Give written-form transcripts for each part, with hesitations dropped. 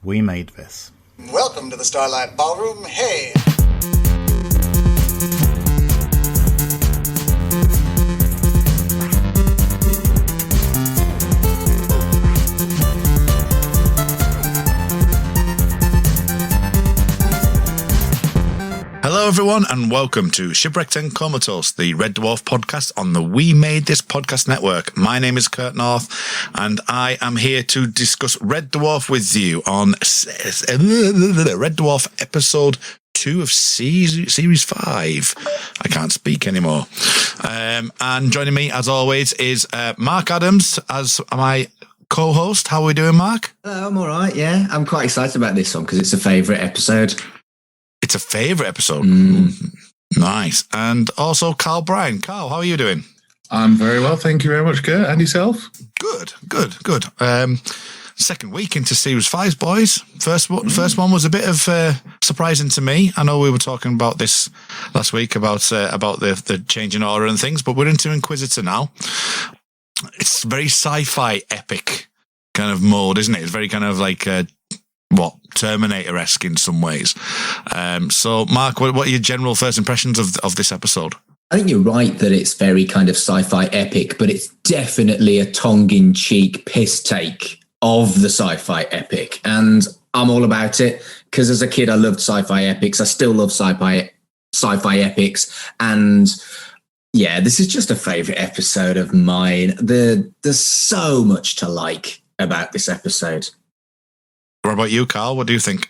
We made this. Welcome to the Starlight Ballroom. Hey! Hello everyone and welcome to Shipwrecked Comatose, the Red Dwarf podcast on the We Made This podcast network. My name is Kurt North and I am here to discuss Red Dwarf with you on Red Dwarf episode 2 of series 5. I can't speak anymore. And joining me as always is Mark Adams as my co-host. How are we doing, Mark? Hello, I'm all right, yeah. I'm quite excited about this one because it's a favourite episode. It's a favourite episode. Nice. And also Carl Bryan. Carl, how are you doing? I'm very well, thank you very much, Kurt. And yourself? Good. Second week into Series 5, boys. First one was a bit of surprising to me. I know we were talking about this last week, about the change in order and things, but we're into Inquisitor now. It's very sci-fi epic kind of mode, isn't it? It's very kind of like... Terminator-esque in some ways. So, Mark, what are your general first impressions of this episode? I think you're right that it's very kind of sci-fi epic, but it's definitely a tongue-in-cheek piss take of the sci-fi epic. And I'm all about it because as a kid, I loved sci-fi epics. I still love sci-fi epics. And yeah, this is just a favourite episode of mine. There's so much to like about this episode. What about you, Carl? What do you think?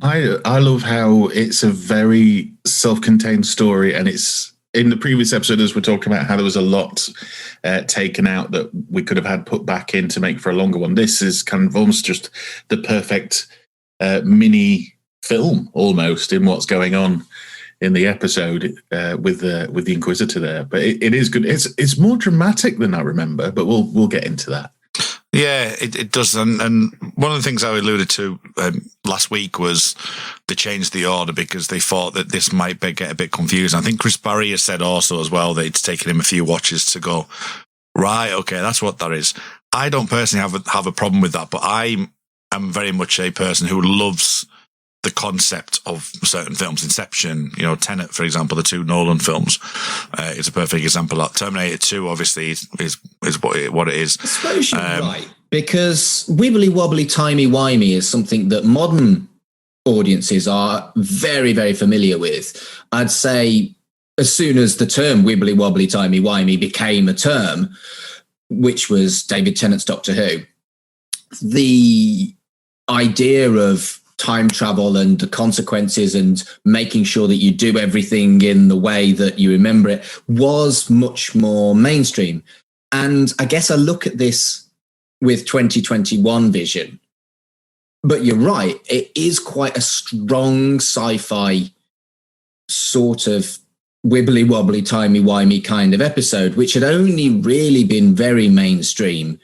I love how it's a very self-contained story, and it's in the previous episode as we're talking about how there was a lot taken out that we could have had put back in to make for a longer one. This is kind of almost just the perfect mini film almost in what's going on in the episode with the Inquisitor there. But it is good. It's more dramatic than I remember, but we'll get into that. Yeah, it does. And one of the things I alluded to last week was they changed the order because they thought that this might get a bit confusing. I think Chris Barry has said also as well that it's taken him a few watches to go, right, okay, that's what that is. I don't personally have a problem with that, but I am very much a person who loves the concept of certain films. Inception, Tenet, for example, the 2 Nolan films, is a perfect example of that. Terminator 2, obviously, is what it is. I suppose you're right, because wibbly wobbly timey wimey is something that modern audiences are very, very familiar with. I'd say as soon as the term wibbly wobbly timey wimey became a term, which was David Tennant's Doctor Who, the idea of time travel and the consequences and making sure that you do everything in the way that you remember it was much more mainstream. And I guess I look at this with 2021 vision, but you're right, it is quite a strong sci-fi sort of wibbly wobbly timey wimey kind of episode, which had only really been very mainstream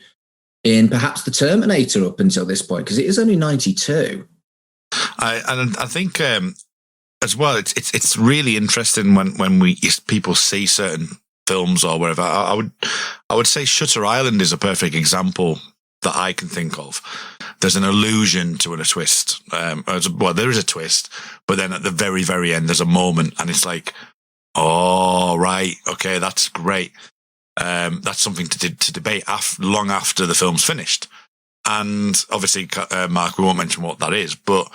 in perhaps the Terminator up until this point, because it is only 92. I think as well, it's really interesting when people see certain films or whatever. I would say Shutter Island is a perfect example that I can think of. There's an allusion to a twist. There is a twist, but then at the very, very end, there's a moment, and it's like, oh right, okay, that's great. That's something to debate long after the film's finished. And obviously, Mark, we won't mention what that is, but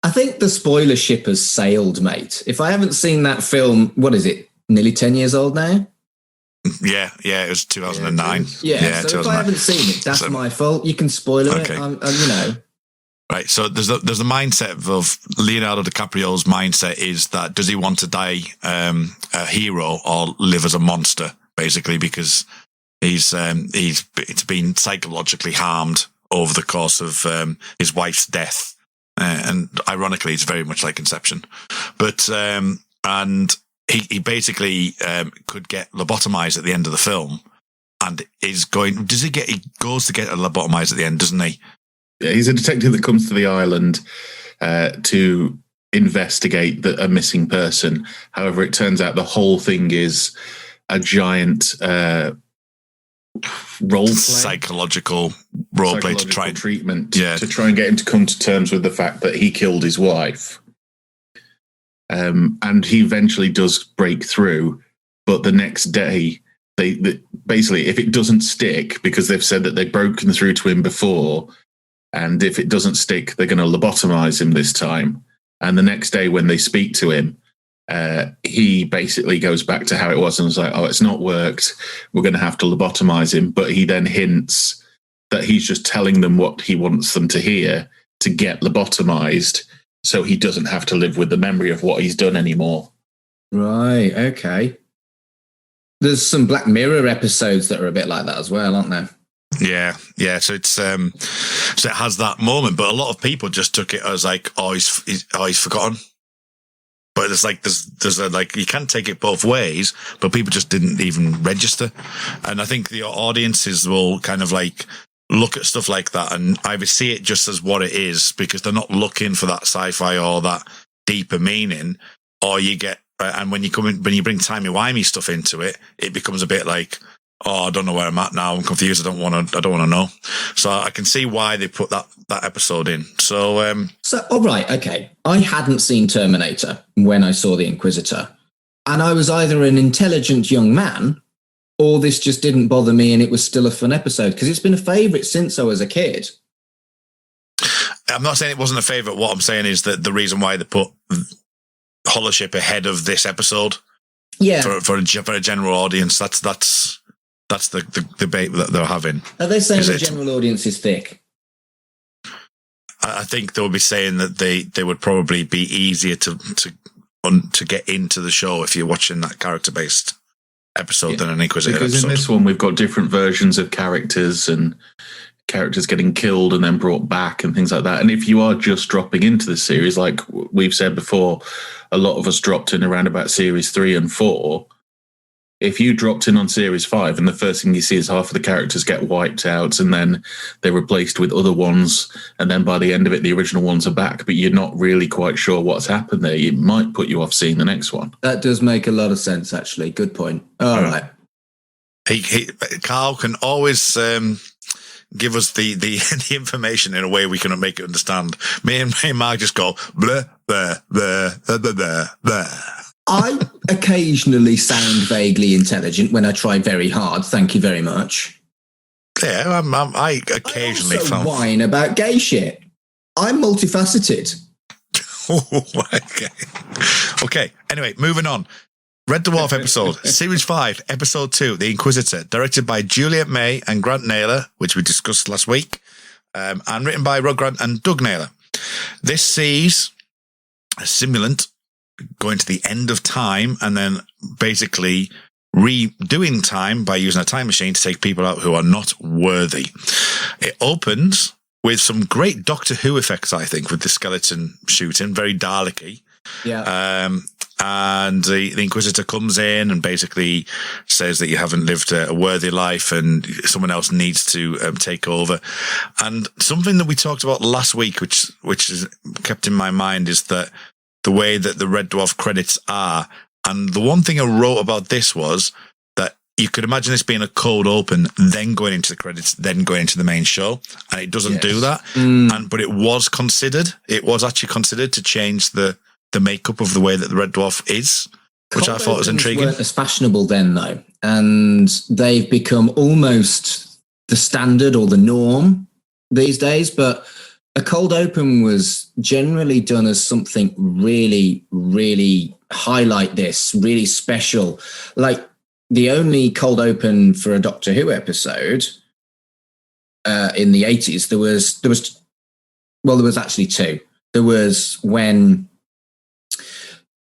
I think the spoiler ship has sailed, mate. If I haven't seen that film, what is it? Nearly 10 years old now? Yeah, it was 2009. Yeah, so if I haven't seen it, that's my fault. You can spoil it, Right, so there's the mindset of Leonardo DiCaprio's mindset is that does he want to die a hero or live as a monster, basically, because he's been psychologically harmed over the course of his wife's death, and ironically, it's very much like Inception. But and he basically could get lobotomized at the end of the film, and is going. He goes to get lobotomized at the end, doesn't he? Yeah, he's a detective that comes to the island to investigate a missing person. However, it turns out the whole thing is a giant role play, psychological role play to try treatment to try and get him to come to terms with the fact that he killed his wife. And he eventually does break through, but the next day, they basically, if it doesn't stick, because they've said that they've broken through to him before, and if it doesn't stick, they're going to lobotomize him this time. And the next day, when they speak to him, he basically goes back to how it was and is like, "Oh, it's not worked. We're going to have to lobotomize him." But he then hints that he's just telling them what he wants them to hear to get lobotomized, so he doesn't have to live with the memory of what he's done anymore. Right. Okay. There's some Black Mirror episodes that are a bit like that as well, aren't there? Yeah. So it's so it has that moment, but a lot of people just took it as like, he's forgotten. But it's like there's a, like, you can take it both ways, but people just didn't even register. And I think the audiences will kind of like look at stuff like that and either see it just as what it is, because they're not looking for that sci-fi or that deeper meaning, or you get, and when you bring timey-wimey stuff into it, it becomes a bit like, oh, I don't know where I'm at now. I'm confused. I don't want to know. So I can see why they put that episode in. So, all right. Okay. I hadn't seen Terminator when I saw The Inquisitor, and I was either an intelligent young man or this just didn't bother me and it was still a fun episode, because it's been a favorite since I was a kid. I'm not saying it wasn't a favorite. What I'm saying is that the reason why they put Hollership ahead of this episode, for a general audience, that's the debate that they're having. Are they saying the general audience is thick? I think they'll be saying that they would probably be easier to get into the show if you're watching that character-based episode than an Inquisitor because episode. In this one, we've got different versions of characters and characters getting killed and then brought back and things like that. And if you are just dropping into the series, like we've said before, a lot of us dropped in around about series 3 and 4. If you dropped in on series 5 and the first thing you see is half of the characters get wiped out and then they're replaced with other ones, and then by the end of it, the original ones are back, but you're not really quite sure what's happened there, it might put you off seeing the next one. That does make a lot of sense, actually. Good point. All right. Carl can always give us the information in a way we can make it understand. Me and Mark just go blah blah blah blah blah blah. I occasionally sound vaguely intelligent when I try very hard. Thank you very much. Yeah, I occasionally whine about gay shit. I'm multifaceted. Okay. Anyway, moving on. Red Dwarf episode, Series 5, Episode 2, The Inquisitor, directed by Juliet May and Grant Naylor, which we discussed last week, and written by Rod Grant and Doug Naylor. This sees a simulant going to the end of time and then basically redoing time by using a time machine to take people out who are not worthy. It opens with some great Doctor Who effects, I think, with the skeleton shooting, very Dalek-y. Yeah. And the Inquisitor comes in and basically says that you haven't lived a worthy life and someone else needs to take over. And something that we talked about last week, which is kept in my mind, is that the way that the Red Dwarf credits are. And the one thing I wrote about this was that you could imagine this being a cold open, then going into the credits, then going into the main show. And it doesn't do that. But it was considered. It was actually considered to change the makeup of the way that the Red Dwarf is, which I thought was intriguing. Weren't as fashionable then, though. And they've become almost the standard or the norm these days. But a cold open was generally done as something really, really highlight this, really special. Like the only cold open for a Doctor Who episode in the 80s, there was actually two. There was when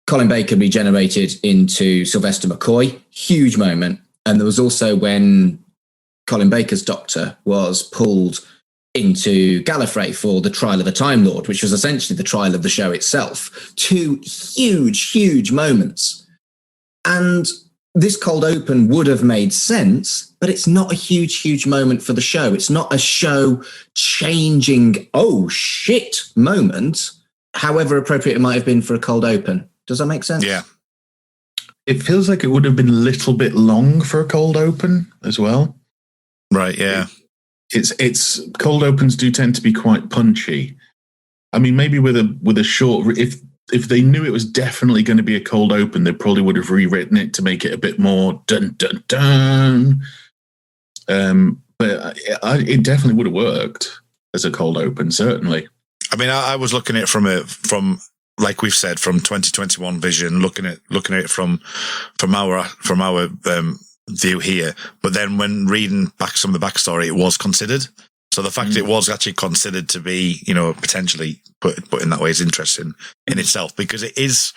Colin Baker regenerated into Sylvester McCoy, huge moment. And there was also when Colin Baker's Doctor was pulled into Gallifrey for the trial of the Time Lord, which was essentially the trial of the show itself. Two huge, huge moments. And this cold open would have made sense, but it's not a huge, huge moment for the show. It's not a show-changing, oh, shit moment, however appropriate it might have been for a cold open. Does that make sense? Yeah. It feels like it would have been a little bit long for a cold open as well. Right, yeah. It's cold opens do tend to be quite punchy. I mean, maybe with a short, if they knew it was definitely going to be a cold open, they probably would have rewritten it to make it a bit more dun dun dun. But it definitely would have worked as a cold open, certainly. I mean, I was looking at it from like we've said, from 2021 vision, looking at it from our view here. But then when reading back some of the backstory, it was considered. So the fact it was actually considered to be, potentially put in that way is interesting in itself, because it is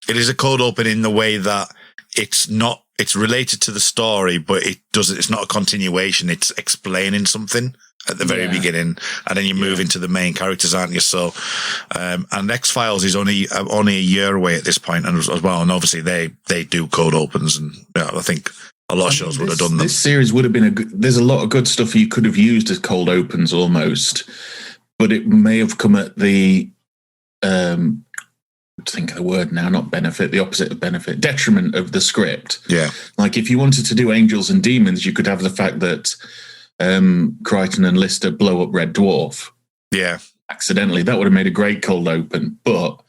a cold open in the way that it's related to the story, but it's not a continuation. It's explaining something at the very beginning, and then you move into the main characters, aren't you? So, and X-Files is only a year away at this point, and as well, and obviously they do cold opens, and I think a lot of shows would have done them. This series would have been there's a lot of good stuff you could have used as cold opens almost, but it may have come at the, think of the word now, not benefit, the opposite of benefit, detriment of the script. Yeah. Like if you wanted to do Angels and Demons, you could have the fact that Crichton and Lister blow up Red Dwarf. Yeah. Accidentally. That would have made a great cold open, but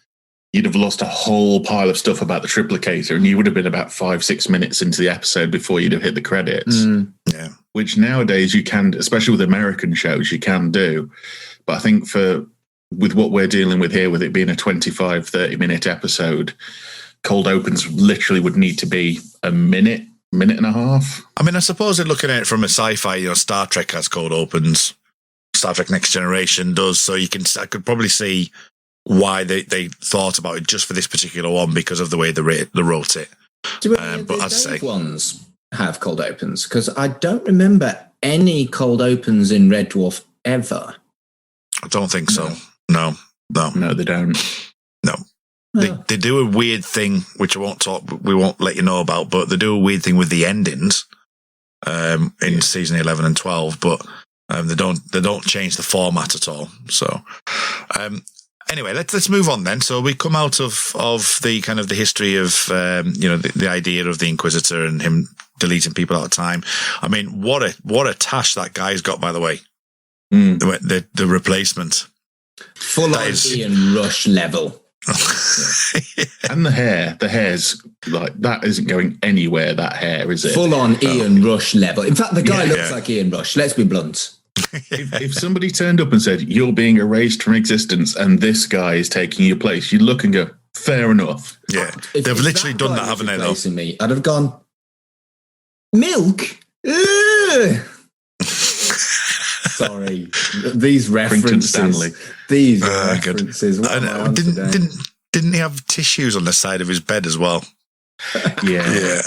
you'd have lost a whole pile of stuff about the Triplicator, and you would have been about 5-6 minutes into the episode before you'd have hit the credits. Yeah. Which nowadays you can, especially with American shows, you can do. But I think with what we're dealing with here, with it being a 25-30 minute episode, cold opens literally would need to be a minute and a half. I mean, I suppose they're looking at it from a sci-fi, Star Trek has cold opens, Star Trek Next Generation does, so I could probably see why they thought about it just for this particular one, because of the way they wrote it. Do but I'd say ones have cold opens? Because I don't remember any cold opens in Red Dwarf ever. I don't think so. No, they don't. No. They do a weird thing, which we won't let you know about, but they do a weird thing with the endings in season 11 and 12, but they don't change the format at all. So anyway, let's move on then. So we come out of the kind of the history of the idea of the Inquisitor and him deleting people at a time. I mean, what a tash that guy's got, by the way. The replacement. Full on Ian Rush level. And the hair's like, that isn't going anywhere, that hair, is it? Full on Ian Rush level. In fact, the guy looks like Ian Rush, let's be blunt. If somebody turned up and said, you're being erased from existence and this guy is taking your place, you'd look and go, fair enough. Yeah. They've literally done that, haven't they, though? Me, I'd have gone, milk? Sorry, these references. These references. Didn't he have tissues on the side of his bed as well? Yeah.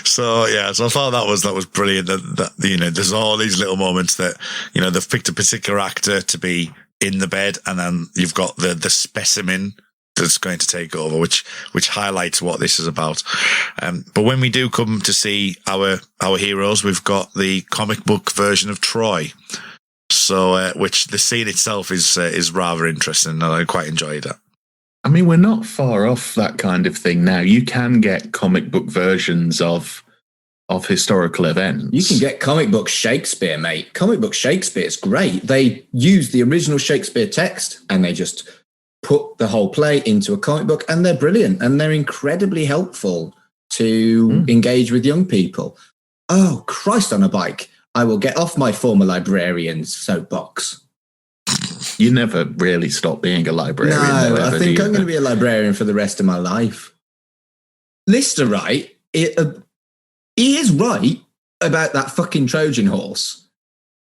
So I thought that was brilliant. That there's all these little moments that they've picked a particular actor to be in the bed, and then you've got the specimen that's going to take over, which highlights what this is about. But when we do come to see our heroes, we've got the comic book version of Troy. So, which the scene itself is rather interesting, and I quite enjoyed that. I mean, we're not far off that kind of thing now. You can get comic book versions of historical events. You can get comic book Shakespeare, mate. Comic book Shakespeare is great. They use the original Shakespeare text and they just put the whole play into a comic book, and they're brilliant and they're incredibly helpful to engage with young people. Oh, Christ on a bike. I will get off my former librarian's soapbox. You never really stop being a librarian. No, I think I'm going to be a librarian for the rest of my life. Lister, right? He is right about that fucking Trojan horse.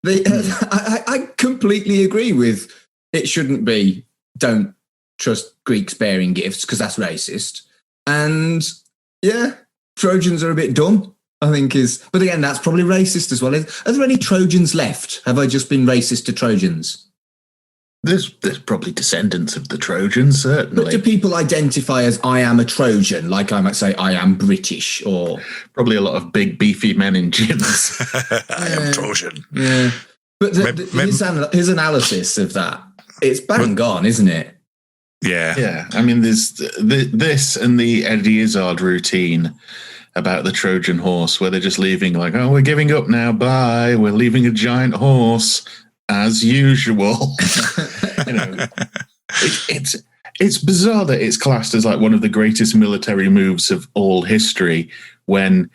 I completely agree with it. Shouldn't be, don't trust Greeks bearing gifts because that's racist. And Trojans are a bit dumb, I think but again, that's probably racist as well. Are there any Trojans left? Have I just been racist to Trojans? There's probably descendants of the Trojans, certainly. But do people identify as I am a Trojan, like I might say I am British, or probably a lot of big beefy men in gyms? I am Trojan. Yeah, but his analysis of that, it's bang on, isn't it? Yeah. I mean, there's this and the Eddie Izzard routine about the Trojan horse, where they're just leaving like, oh, we're giving up now, bye, we're leaving a giant horse as usual. You know, it's bizarre that it's classed as like one of the greatest military moves of all history, when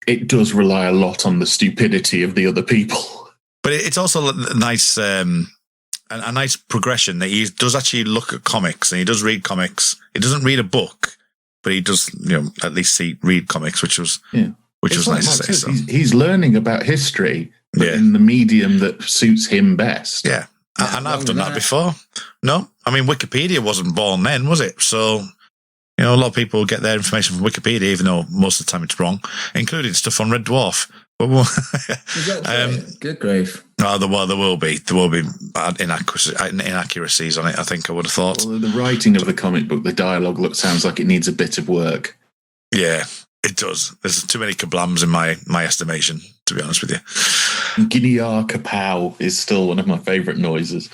it does rely a lot on the stupidity of the other people. But it's also a nice, a nice progression that he does actually look at comics, and he does read comics. He doesn't read a book, but he does, at least read comics, which was nice to say. So. He's learning about history, but in the medium that suits him best. Yeah. And I've done that before. No, I mean, Wikipedia wasn't born then, was it? So, a lot of people get their information from Wikipedia, even though most of the time it's wrong, including stuff on Red Dwarf. Good grief. No, there will be inaccuracies on it, I think I would have thought. Well, the writing of the comic book, the dialogue sounds like it needs a bit of work. Yeah, it does. There's too many kablams in my estimation, to be honest with you. Guinea kapow is still one of my favourite noises.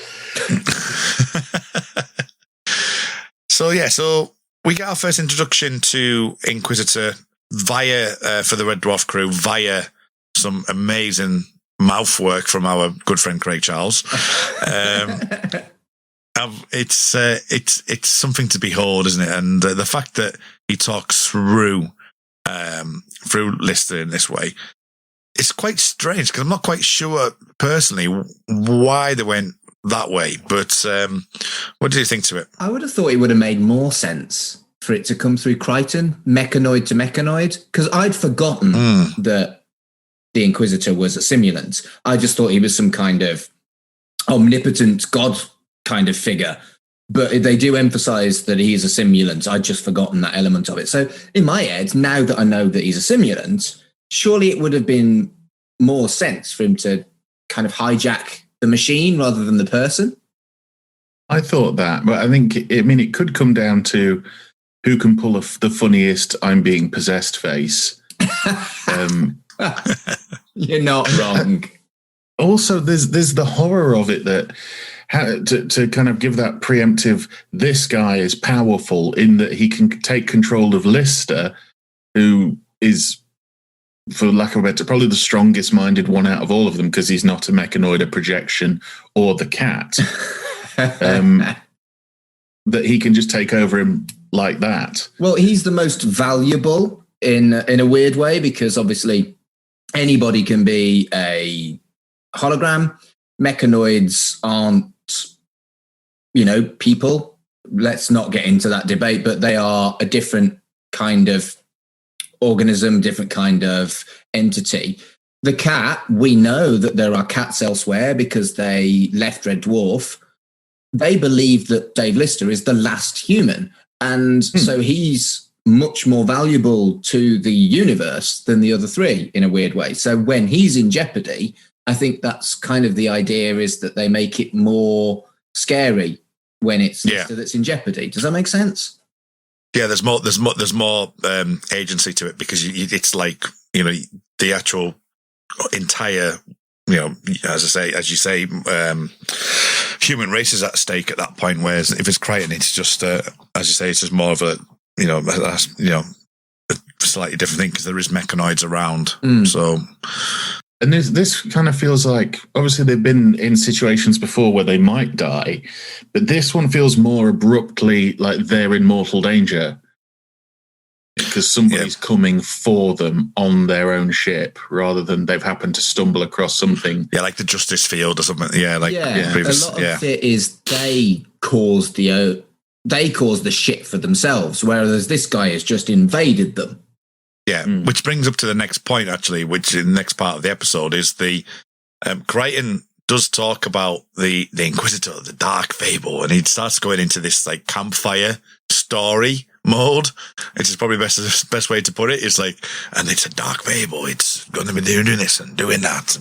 So we get our first introduction to Inquisitor for the Red Dwarf crew via some amazing mouth work from our good friend Craig Charles. It's something to behold, isn't it? And the fact that he talks through Lister in this way, it's quite strange, because I'm not quite sure personally why they went that way. But what do you think to it? I would have thought it would have made more sense for it to come through Crichton, mechanoid to mechanoid, because I'd forgotten that the Inquisitor was a simulant. I just thought he was some kind of omnipotent god kind of figure. But they do emphasize that he's a simulant. I'd just forgotten that element of it. So in my head, now that I know that he's a simulant, surely it would have been more sense for him to kind of hijack the machine rather than the person. I thought that, but I think, it could come down to who can pull the funniest "I'm being possessed" face. You're not wrong. Also, there's the horror of it, that to kind of give that preemptive, this guy is powerful in that he can take control of Lister, who is, for lack of a better, probably the strongest minded one out of all of them, because he's not a mechanoid, a projection, or the cat. That he can just take over him like that. Well, he's the most valuable in a weird way, because obviously anybody can be a hologram. Mechanoids aren't, people. Let's not get into that debate, but they are a different kind of organism, different kind of entity. The cat, we know that there are cats elsewhere because they left Red Dwarf. They believe that Dave Lister is the last human. And so he's much more valuable to the universe than the other three in a weird way. So when he's in jeopardy, I think that's kind of the idea, is that they make it more scary when it's Lister that's in jeopardy. Does that make sense? Yeah, there's more agency to it, because it's like, the actual entire, as you say, human race is at stake at that point. Whereas if it's Crichton, it's just, as you say, it's just more of a slightly different thing, because there is mechanoids around. So. And this kind of feels like, obviously they've been in situations before where they might die, but this one feels more abruptly like they're in mortal danger, because somebody's coming for them on their own ship, rather than they've happened to stumble across something. Yeah, like the Justice Field or something. Yeah, previous, a lot of it is they caused the shit for themselves, whereas this guy has just invaded them. Yeah, which brings up to the next point, actually, which in the next part of the episode is the Crichton does talk about the Inquisitor, the dark fable, and he starts going into this like campfire story mode, which is probably the best way to put it. It's like, and it's a dark fable. It's going to be doing this and doing that,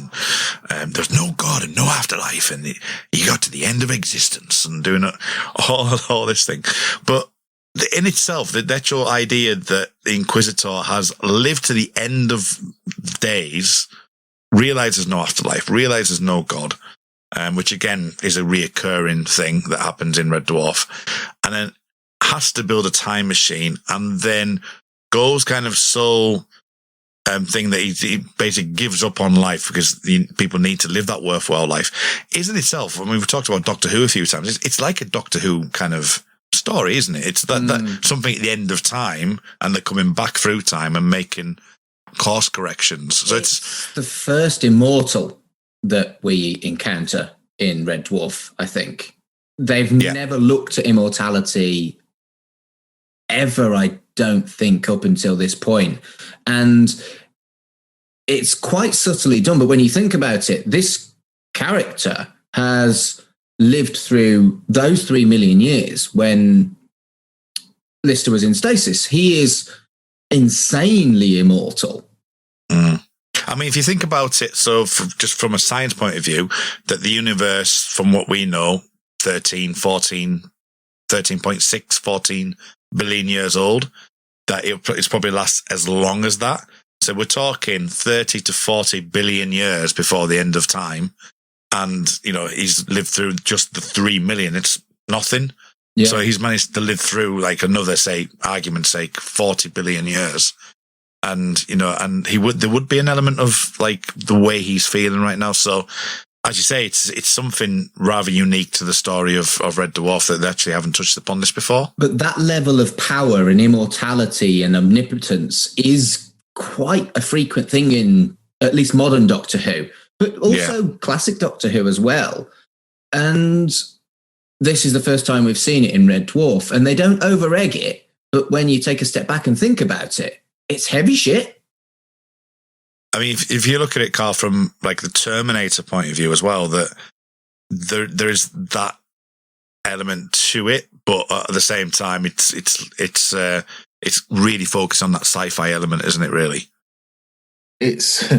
and there's no God and no afterlife, and he got to the end of existence and doing all this thing, but. In itself, the actual idea that the Inquisitor has lived to the end of days, realizes no afterlife, realizes no God, which again is a reoccurring thing that happens in Red Dwarf, and then has to build a time machine and then goes kind of so thing that he basically gives up on life because people need to live that worthwhile life, is in itself. I mean, we've talked about Doctor Who a few times. It's like a Doctor Who kind of story, isn't it? It's that something at the end of time, and they're coming back through time and making course corrections. So it's the first immortal that we encounter in Red Dwarf, I think. They've never looked at immortality ever, I don't think, up until this point. And it's quite subtly done, but when you think about it, this character has lived through those 3 million years when Lister was in stasis. He is insanely immortal. I mean, if you think about it, so just from a science point of view, that the universe, from what we know, 13.6, 14 billion years old, that it's probably lasts as long as that. So we're talking 30 to 40 billion years before the end of time. And, he's lived through just the 3 million. It's nothing. Yeah. So he's managed to live through like another, say, argument's sake, 40 billion years. And, and there would be an element of like the way he's feeling right now. So as you say, it's something rather unique to the story of Red Dwarf that they actually haven't touched upon this before. But that level of power and immortality and omnipotence is quite a frequent thing in at least modern Doctor Who, but also classic Doctor Who as well. And this is the first time we've seen it in Red Dwarf, and they don't over-egg it, but when you take a step back and think about it, it's heavy shit. I mean, if you look at it, Carl, from like the Terminator point of view as well, that there is that element to it, but at the same time, it's really focused on that sci-fi element, isn't it? Really, it's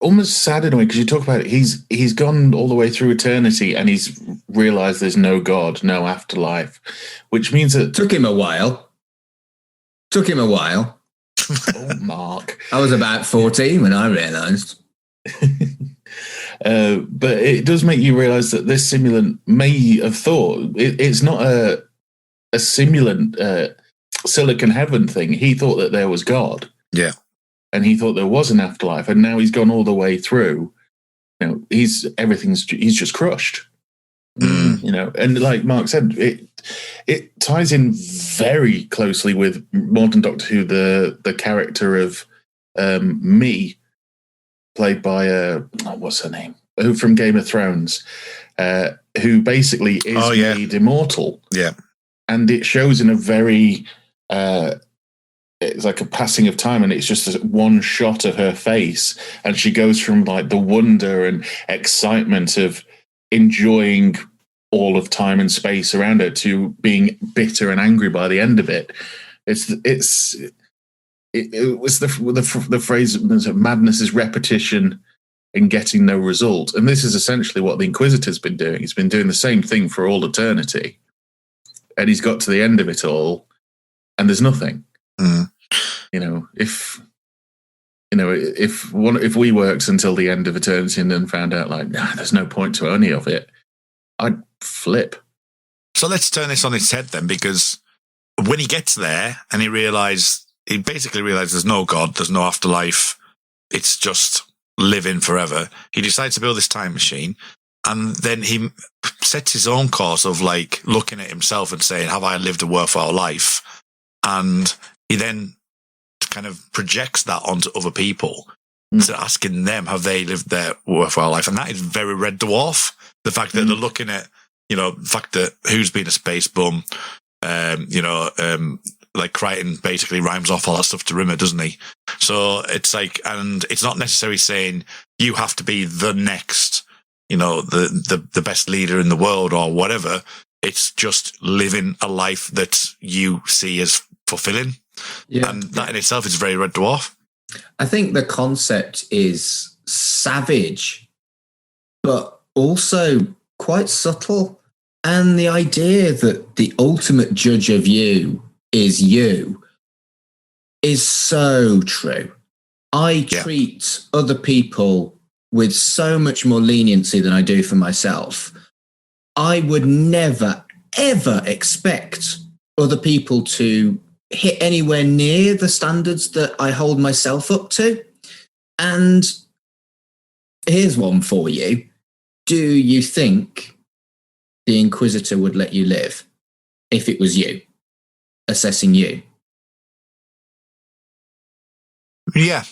almost sad in a way because you talk about it. He's gone all the way through eternity, and he's realized there's no God, no afterlife, which means that took him a while. Oh, Mark. I was about 14 when I realised. But it does make you realise that this simulant may have thought it's not a simulant silicon heaven thing. He thought that there was God. Yeah. And he thought there was an afterlife. And now he's gone all the way through. He's just crushed. And like Mark said, it ties in very closely with modern Doctor Who, the character of Me, played by what's her name? Who from Game of Thrones, who basically is made immortal. Yeah, and it shows in a very it's like a passing of time, and it's just one shot of her face, and she goes from like the wonder and excitement of enjoying all of time and space around her to being bitter and angry by the end of it. It was the phrase madness is repetition and getting no result. And this is essentially what the Inquisitor's been doing. He's been doing the same thing for all eternity. And he's got to the end of it all and there's nothing. If we worked until the end of eternity and then found out like, there's no point to any of it, I'd flip. So let's turn this on its head then, because when he gets there and he basically realizes there's no God, there's no afterlife, it's just living forever. He decides to build this time machine, and then he sets his own course of like looking at himself and saying, have I lived a worthwhile life? And he then kind of projects that onto other people, to asking them, have they lived their worthwhile life? And that is very Red Dwarf. The fact that they're looking at, the fact that who's been a space bum, like Crichton basically rhymes off all that stuff to Rimmer, doesn't he? So it's like, and it's not necessarily saying you have to be the next, the best leader in the world or whatever. It's just living a life that you see as fulfilling. Yeah. And that in itself is very Red Dwarf. I think the concept is savage, but also quite subtle. And the idea that the ultimate judge of you is so true. I treat other people with so much more leniency than I do for myself. I would never, ever expect other people to hit anywhere near the standards that I hold myself up to. And here's one for you. Do you think the Inquisitor would let you live if it was you, assessing you? Yeah.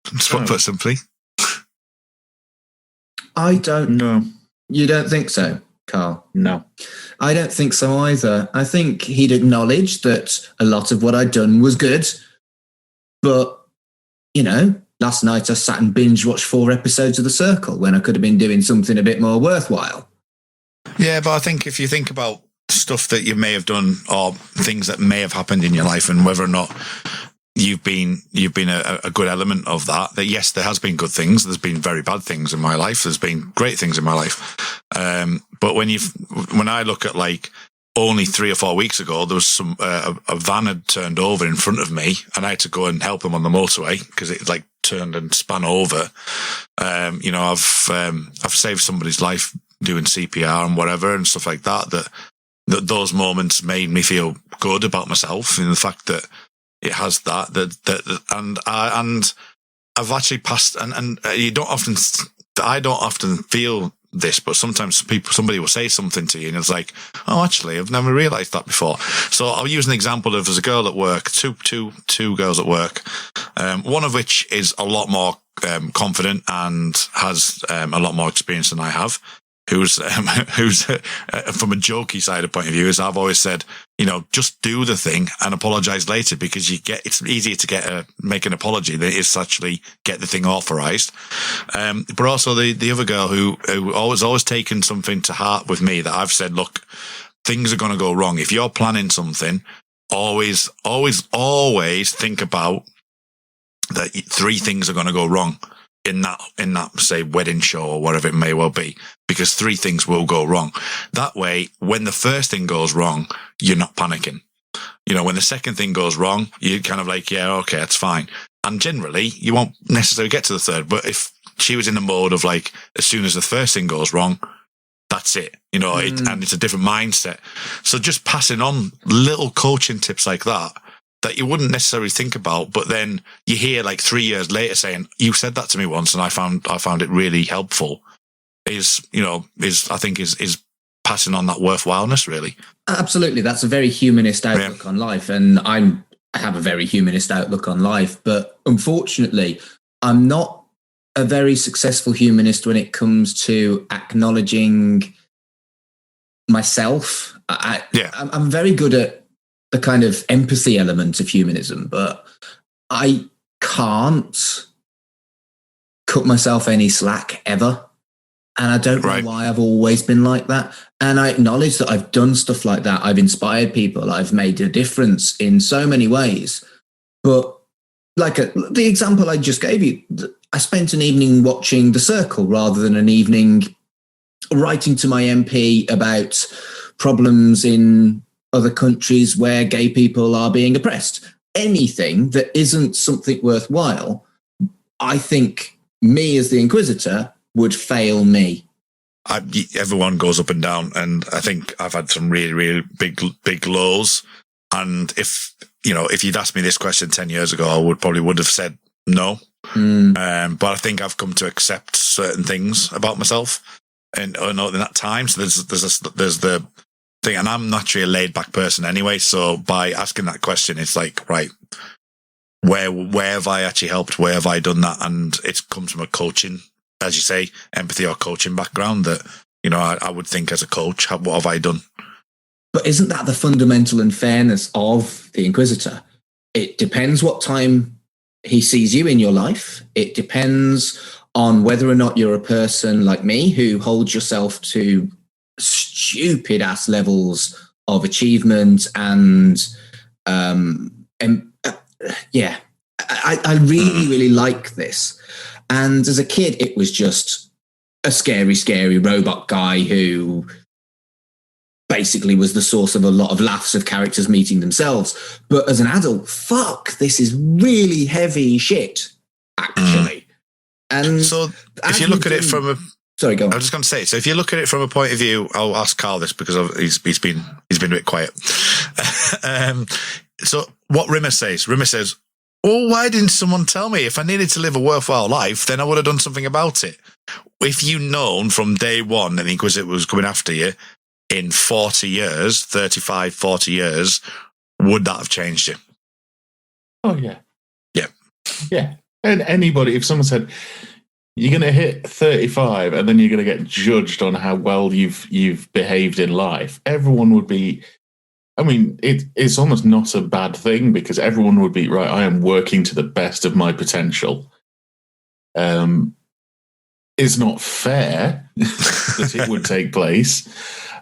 Put simply. I don't No. You don't think so, Carl? No. I don't think so either. I think he'd acknowledge that a lot of what I'd done was good. But, last night I sat and binge watched 4 episodes of The Circle when I could have been doing something a bit more worthwhile. Yeah, but I think if you think about stuff that you may have done or things that may have happened in your life and whether or not you've been a good element of that yes, there has been good things. There's been very bad things in my life. There's been great things in my life. But when I look at like only 3 or 4 weeks ago, there was a van had turned over in front of me and I had to go and help them on the motorway because it like turned and span over. I've saved somebody's life doing CPR and whatever and stuff like that, that those moments made me feel good about myself and the fact that it has and I've actually passed and I don't often feel this, but sometimes somebody will say something to you and it's like, oh, actually, I've never realized that before. So I'll use an example of there's a girl at work, two girls at work, one of which is a lot more confident and has a lot more experience than I have. Who's from a jokey side of point of view, is I've always said, just do the thing and apologize later because it's easier to make an apology than it is to actually get the thing authorized. But also the other girl who always taken something to heart with me that I've said, look, things are going to go wrong. If you're planning something, always think about that 3 things are going to go wrong in that say wedding show or whatever it may well be, because 3 things will go wrong. That way, when the first thing goes wrong, you're not panicking. When the second thing goes wrong, you're kind of like, yeah, okay, that's fine. And generally, you won't necessarily get to the third. But if she was in the mode of like, as soon as the first thing goes wrong, that's it, and it's a different mindset. So just passing on little coaching tips like that you wouldn't necessarily think about, but then you hear like 3 years later saying, you said that to me once and I found it really helpful, is passing on that worthwhileness, really. Absolutely. That's a very humanist outlook on life. And I have a very humanist outlook on life, but unfortunately, I'm not a very successful humanist when it comes to acknowledging myself. I'm very good at the kind of empathy element of humanism, but I can't cut myself any slack ever. And I don't know why I've always been like that. And I acknowledge that I've done stuff like that. I've inspired people. I've made a difference in so many ways. But like the example I just gave you, I spent an evening watching The Circle rather than an evening writing to my MP about problems in other countries where gay people are being oppressed. Anything that isn't something worthwhile, I think me as the Inquisitor would fail me. Everyone goes up and down, and I think I've had some really, really big lows. And if you'd asked me this question 10 years ago, I would have said no. But I think I've come to accept certain things about myself in that time. So there's the thing, and I'm naturally a laid back person anyway. So by asking that question, it's like, right, where have I actually helped? Where have I done that? And it comes from a coaching, as you say, empathy or coaching background that, I would think as a coach, what have I done? But isn't that the fundamental unfairness of the Inquisitor? It depends what time he sees you in your life. It depends on whether or not you're a person like me who holds yourself to stupid ass levels of achievement and yeah, I really, really like this. And as a kid, it was just a scary robot guy who basically was the source of a lot of laughs of characters meeting themselves. But as an adult, fuck, this is really heavy shit, actually. And so if you look at it from Sorry, go on. I was just going to say, so if you look at it from a point of view, I'll ask Carl this because he's been a bit quiet. So what Rimmer says, "Oh, why didn't someone tell me? If I needed to live a worthwhile life, then I would have done something about it. If you'd known from day one that the Inquisitor was coming after you in 40 years, 35, 40 years, would that have changed you?" Oh, yeah. Yeah. Yeah. And anybody, if someone said, you're going to hit 35 and then you're going to get judged on how well you've behaved in life, everyone would be, I mean, it's almost not a bad thing because everyone would be, right, I am working to the best of my potential. It's not fair that it would take place,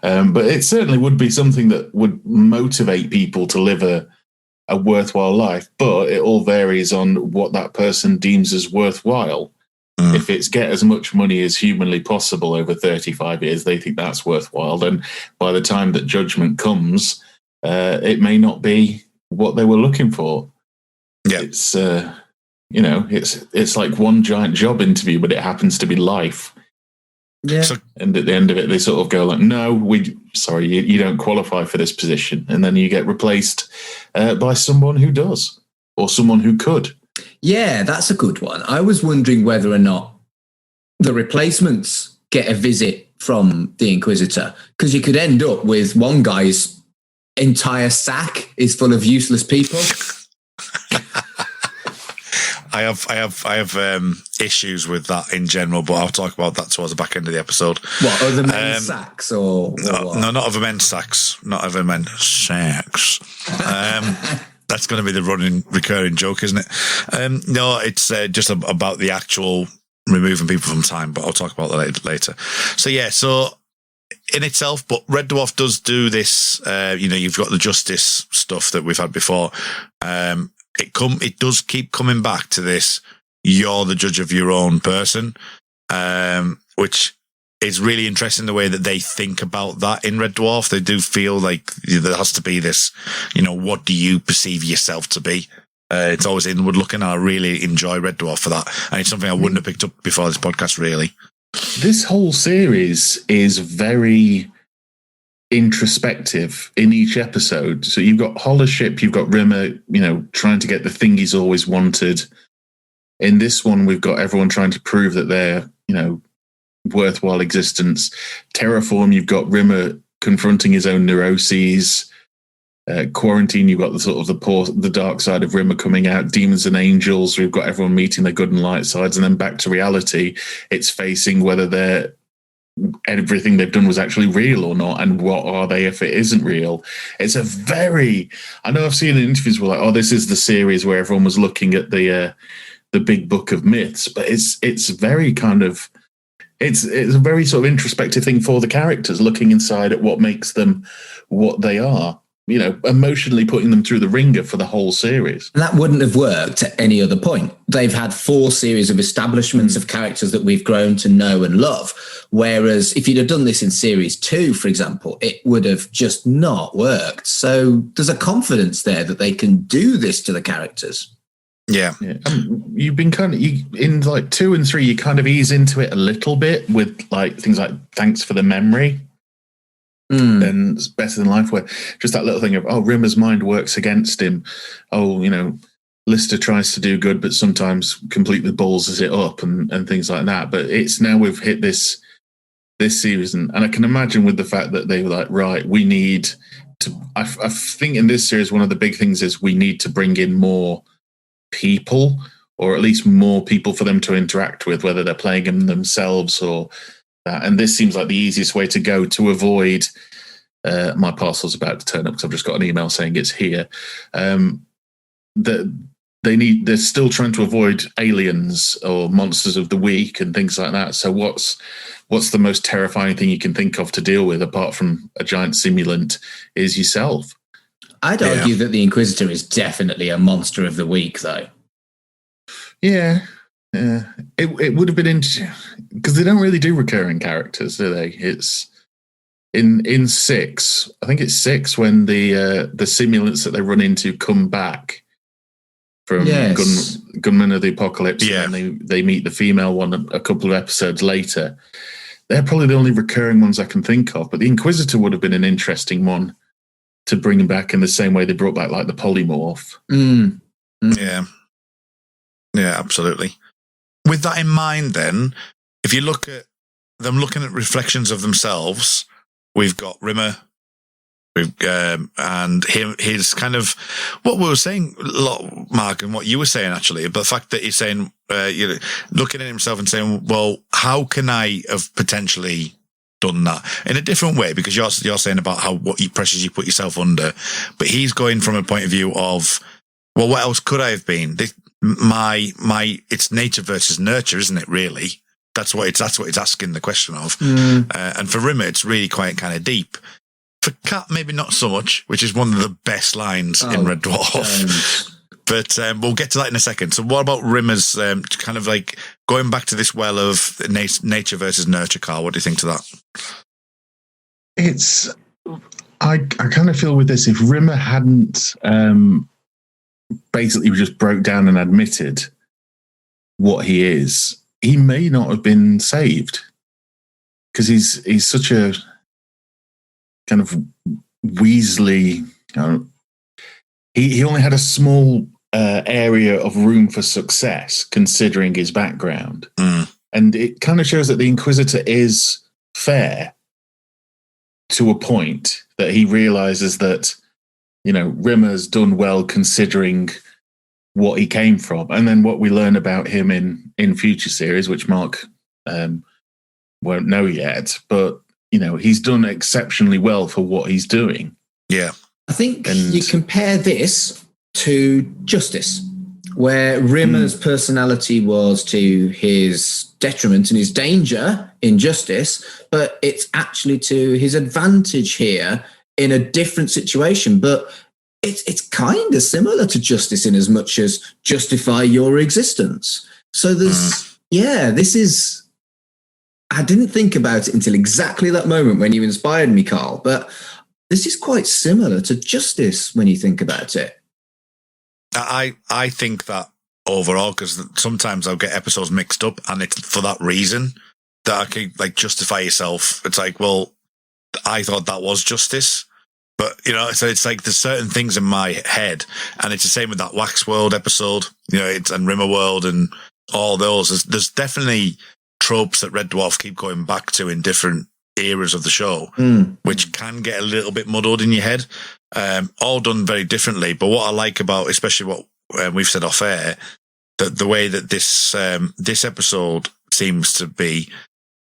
but it certainly would be something that would motivate people to live a worthwhile life, but it all varies on what that person deems as worthwhile. If it's get as much money as humanly possible over 35 years, they think that's worthwhile. Then by the time that judgment comes, it may not be what they were looking for. Yeah. It's, it's like one giant job interview, but it happens to be life. Yeah. And at the end of it, they sort of go like, no, you don't qualify for this position. And then you get replaced by someone who does, or someone who could. Yeah, that's a good one. I was wondering whether or not the replacements get a visit from the Inquisitor, because you could end up with one guy's entire sack is full of useless people. I have issues with that in general, but I'll talk about that towards the back end of the episode. What, other men's sacks or what? No, not other men's sacks. Not other men's sacks. That's going to be the recurring joke, isn't it? No, it's just about the actual removing people from time, but I'll talk about that later. So yeah, so in itself, but Red Dwarf does do this. You've got the justice stuff that we've had before. It does keep coming back to this. You're the judge of your own person, which is really interesting the way that they think about that in Red Dwarf. They do feel like there has to be this, what do you perceive yourself to be? It's always inward looking. I really enjoy Red Dwarf for that. And it's something I wouldn't have picked up before this podcast, really. This whole series is very introspective in each episode. So you've got Hollership, you've got Rimmer, trying to get the thing he's always wanted. In this one, we've got everyone trying to prove that they're, worthwhile existence. Terraform, you've got Rimmer confronting his own neuroses. Quarantine, you've got the dark side of Rimmer coming out. Demons and Angels, we've got everyone meeting their good and light sides. And then back to reality, it's facing whether everything they've done was actually real or not, and what are they if it isn't real. It's I know I've seen interviews where like, this is the series where everyone was looking at the big book of myths, but it's very kind of it's a very sort of introspective thing for the characters, looking inside at what makes them what they are, emotionally putting them through the ringer for the whole series. And that wouldn't have worked at any other point. They've had 4 series of establishments of characters that we've grown to know and love. Whereas if you'd have done this in series 2, for example, it would have just not worked. So there's a confidence there that they can do this to the characters. Yeah. You've been in like 2 and 3, you kind of ease into it a little bit with like things like Thanks for the Memory. And It's Better Than Life, where just that little thing of, Rimmer's mind works against him. Lister tries to do good, but sometimes completely balls it up and things like that. But it's now we've hit this series, and I can imagine with the fact that they were like, right, we need to, I think in this series, one of the big things is we need to bring in more people, or at least more people for them to interact with, whether they're playing them themselves or that. And this seems like the easiest way to go to avoid my parcel's about to turn up because I've just got an email saying it's here. They're still trying to avoid aliens or monsters of the week and things like that. So what's the most terrifying thing you can think of to deal with apart from a giant simulant is yourself? I'd argue that the Inquisitor is definitely a monster of the week, though. Yeah. It would have been interesting because they don't really do recurring characters, do they? It's in 6. I think it's 6 when the simulants that they run into come back from Gunmen of the Apocalypse, and they meet the female one a couple of episodes later. they're probably the only recurring ones I can think of. But the Inquisitor would have been an interesting one to bring him back in the same way they brought back like the polymorph. Yeah, absolutely. With that in mind, then, if you look at them looking at reflections of themselves, we've got Rimmer. And his kind of what we were saying, Mark, and what you were saying actually, but the fact that he's saying, looking at himself and saying, well, how can I have potentially done that in a different way? Because you're saying about what pressures you put yourself under, but he's going from a point of view of, well, what else could I have been? It's nature versus nurture, isn't it? Really, that's what it's asking the question of. And for Rimmer, it's really quite kind of deep. For Cat, maybe not so much, which is one of the best lines in Red Dwarf. But we'll get to that in a second. So what about Rimmer's kind of like going back to this well of nature versus nurture, Carl? What do you think to that? I kind of feel with this, if Rimmer hadn't basically just broke down and admitted what he is, he may not have been saved. Because he's such a kind of Weasley. He only had a small area of room for success, considering his background, and it kind of shows that the Inquisitor is fair to a point that he realizes that Rimmer's done well considering what he came from, and then what we learn about him in future series, which Mark won't know yet, but. He's done exceptionally well for what he's doing. Yeah. I think you compare this to Justice, where Rimmer's personality was to his detriment and his danger in Justice, but it's actually to his advantage here in a different situation. But it's kind of similar to Justice in as much as justify your existence. So this is... I didn't think about it until exactly that moment when you inspired me, Carl, but this is quite similar to Justice when you think about it. I think that overall, because sometimes I'll get episodes mixed up, and it's for that reason that I can justify yourself. It's like, well, I thought that was Justice, but so it's like there's certain things in my head, and it's the same with that Wax World episode, and Rimmer World and all those. There's definitely tropes that Red Dwarf keep going back to in different eras of the show, which can get a little bit muddled in your head. All done very differently. But what I like about, especially what we've said off air, that the way that this episode seems to be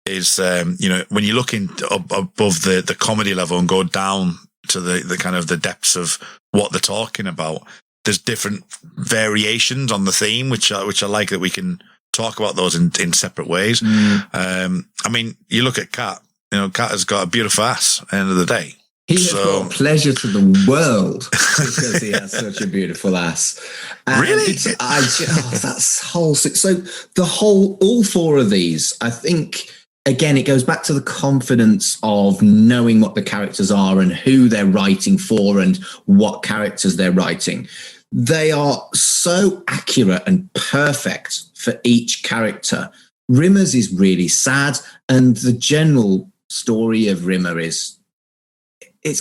is, when you look above the comedy level and go down to the kind of the depths of what they're talking about, there's different variations on the theme, which I like that we can talk about those in separate ways. I mean, you look at Cat. Cat has got a beautiful ass at the end of the day. He has brought pleasure to the world because he has such a beautiful ass. And really? That's whole. So all four of these, I think, again, it goes back to the confidence of knowing what the characters are and who they're writing for and what characters they're writing. They are so accurate and perfect for each character. Rimmer's is really sad, and the general story of Rimmer is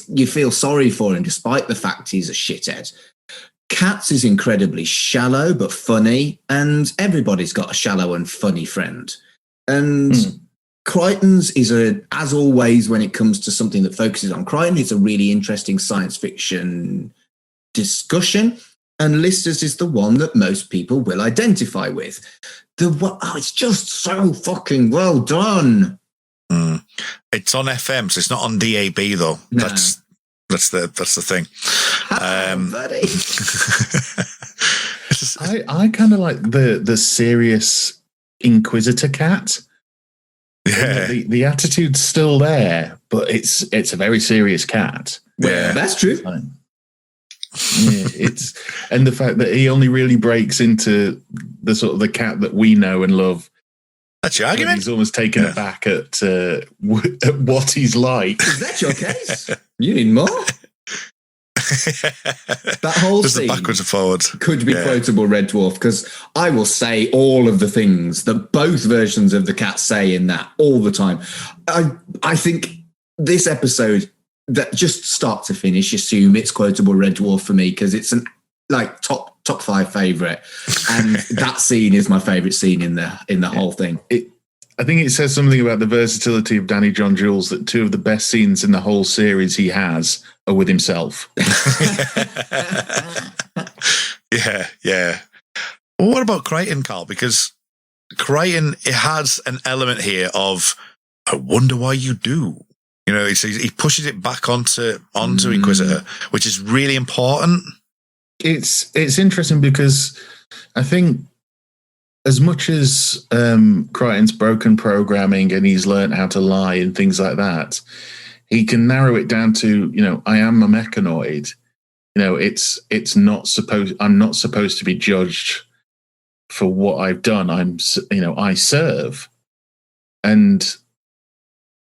you feel sorry for him despite the fact he's a shithead. Cat's is incredibly shallow but funny, and everybody's got a shallow and funny friend. And Crichton's is as always, when it comes to something that focuses on Crichton, it's a really interesting science fiction discussion. And Lister's is the one that most people will identify with. It's just so fucking well done. It's on FM, so it's not on DAB though. No. That's the thing. Buddy. I kind of like the serious Inquisitor Cat. Yeah, the attitude's still there, but it's a very serious cat. Yeah, that's true. Yeah, and the fact that he only really breaks into the sort of the cat that we know and love. That's your argument. He's almost taken aback at what he's like. Is that your case? You need more? That whole just scene the backwards and forwards could be quotable Red Dwarf, because I will say all of the things that both versions of the cat say in that all the time. I think this episode, that just start to finish, assume it's quotable Red Dwarf for me, because it's an like top 5 favorite, and that scene is my favorite scene in the whole thing. I think it says something about the versatility of Danny John Jules, that 2 of the best scenes in the whole series he has are with himself. Yeah. Well, what about Crichton, Carl? Because Crichton, it has an element here of, I wonder why you do. You know, he pushes it back onto Inquisitor, which is really important. It's interesting because I think, as much as Crichton's broken programming and he's learned how to lie and things like that, he can narrow it down to, I am a mechanoid. I'm not supposed to be judged for what I've done. I serve. And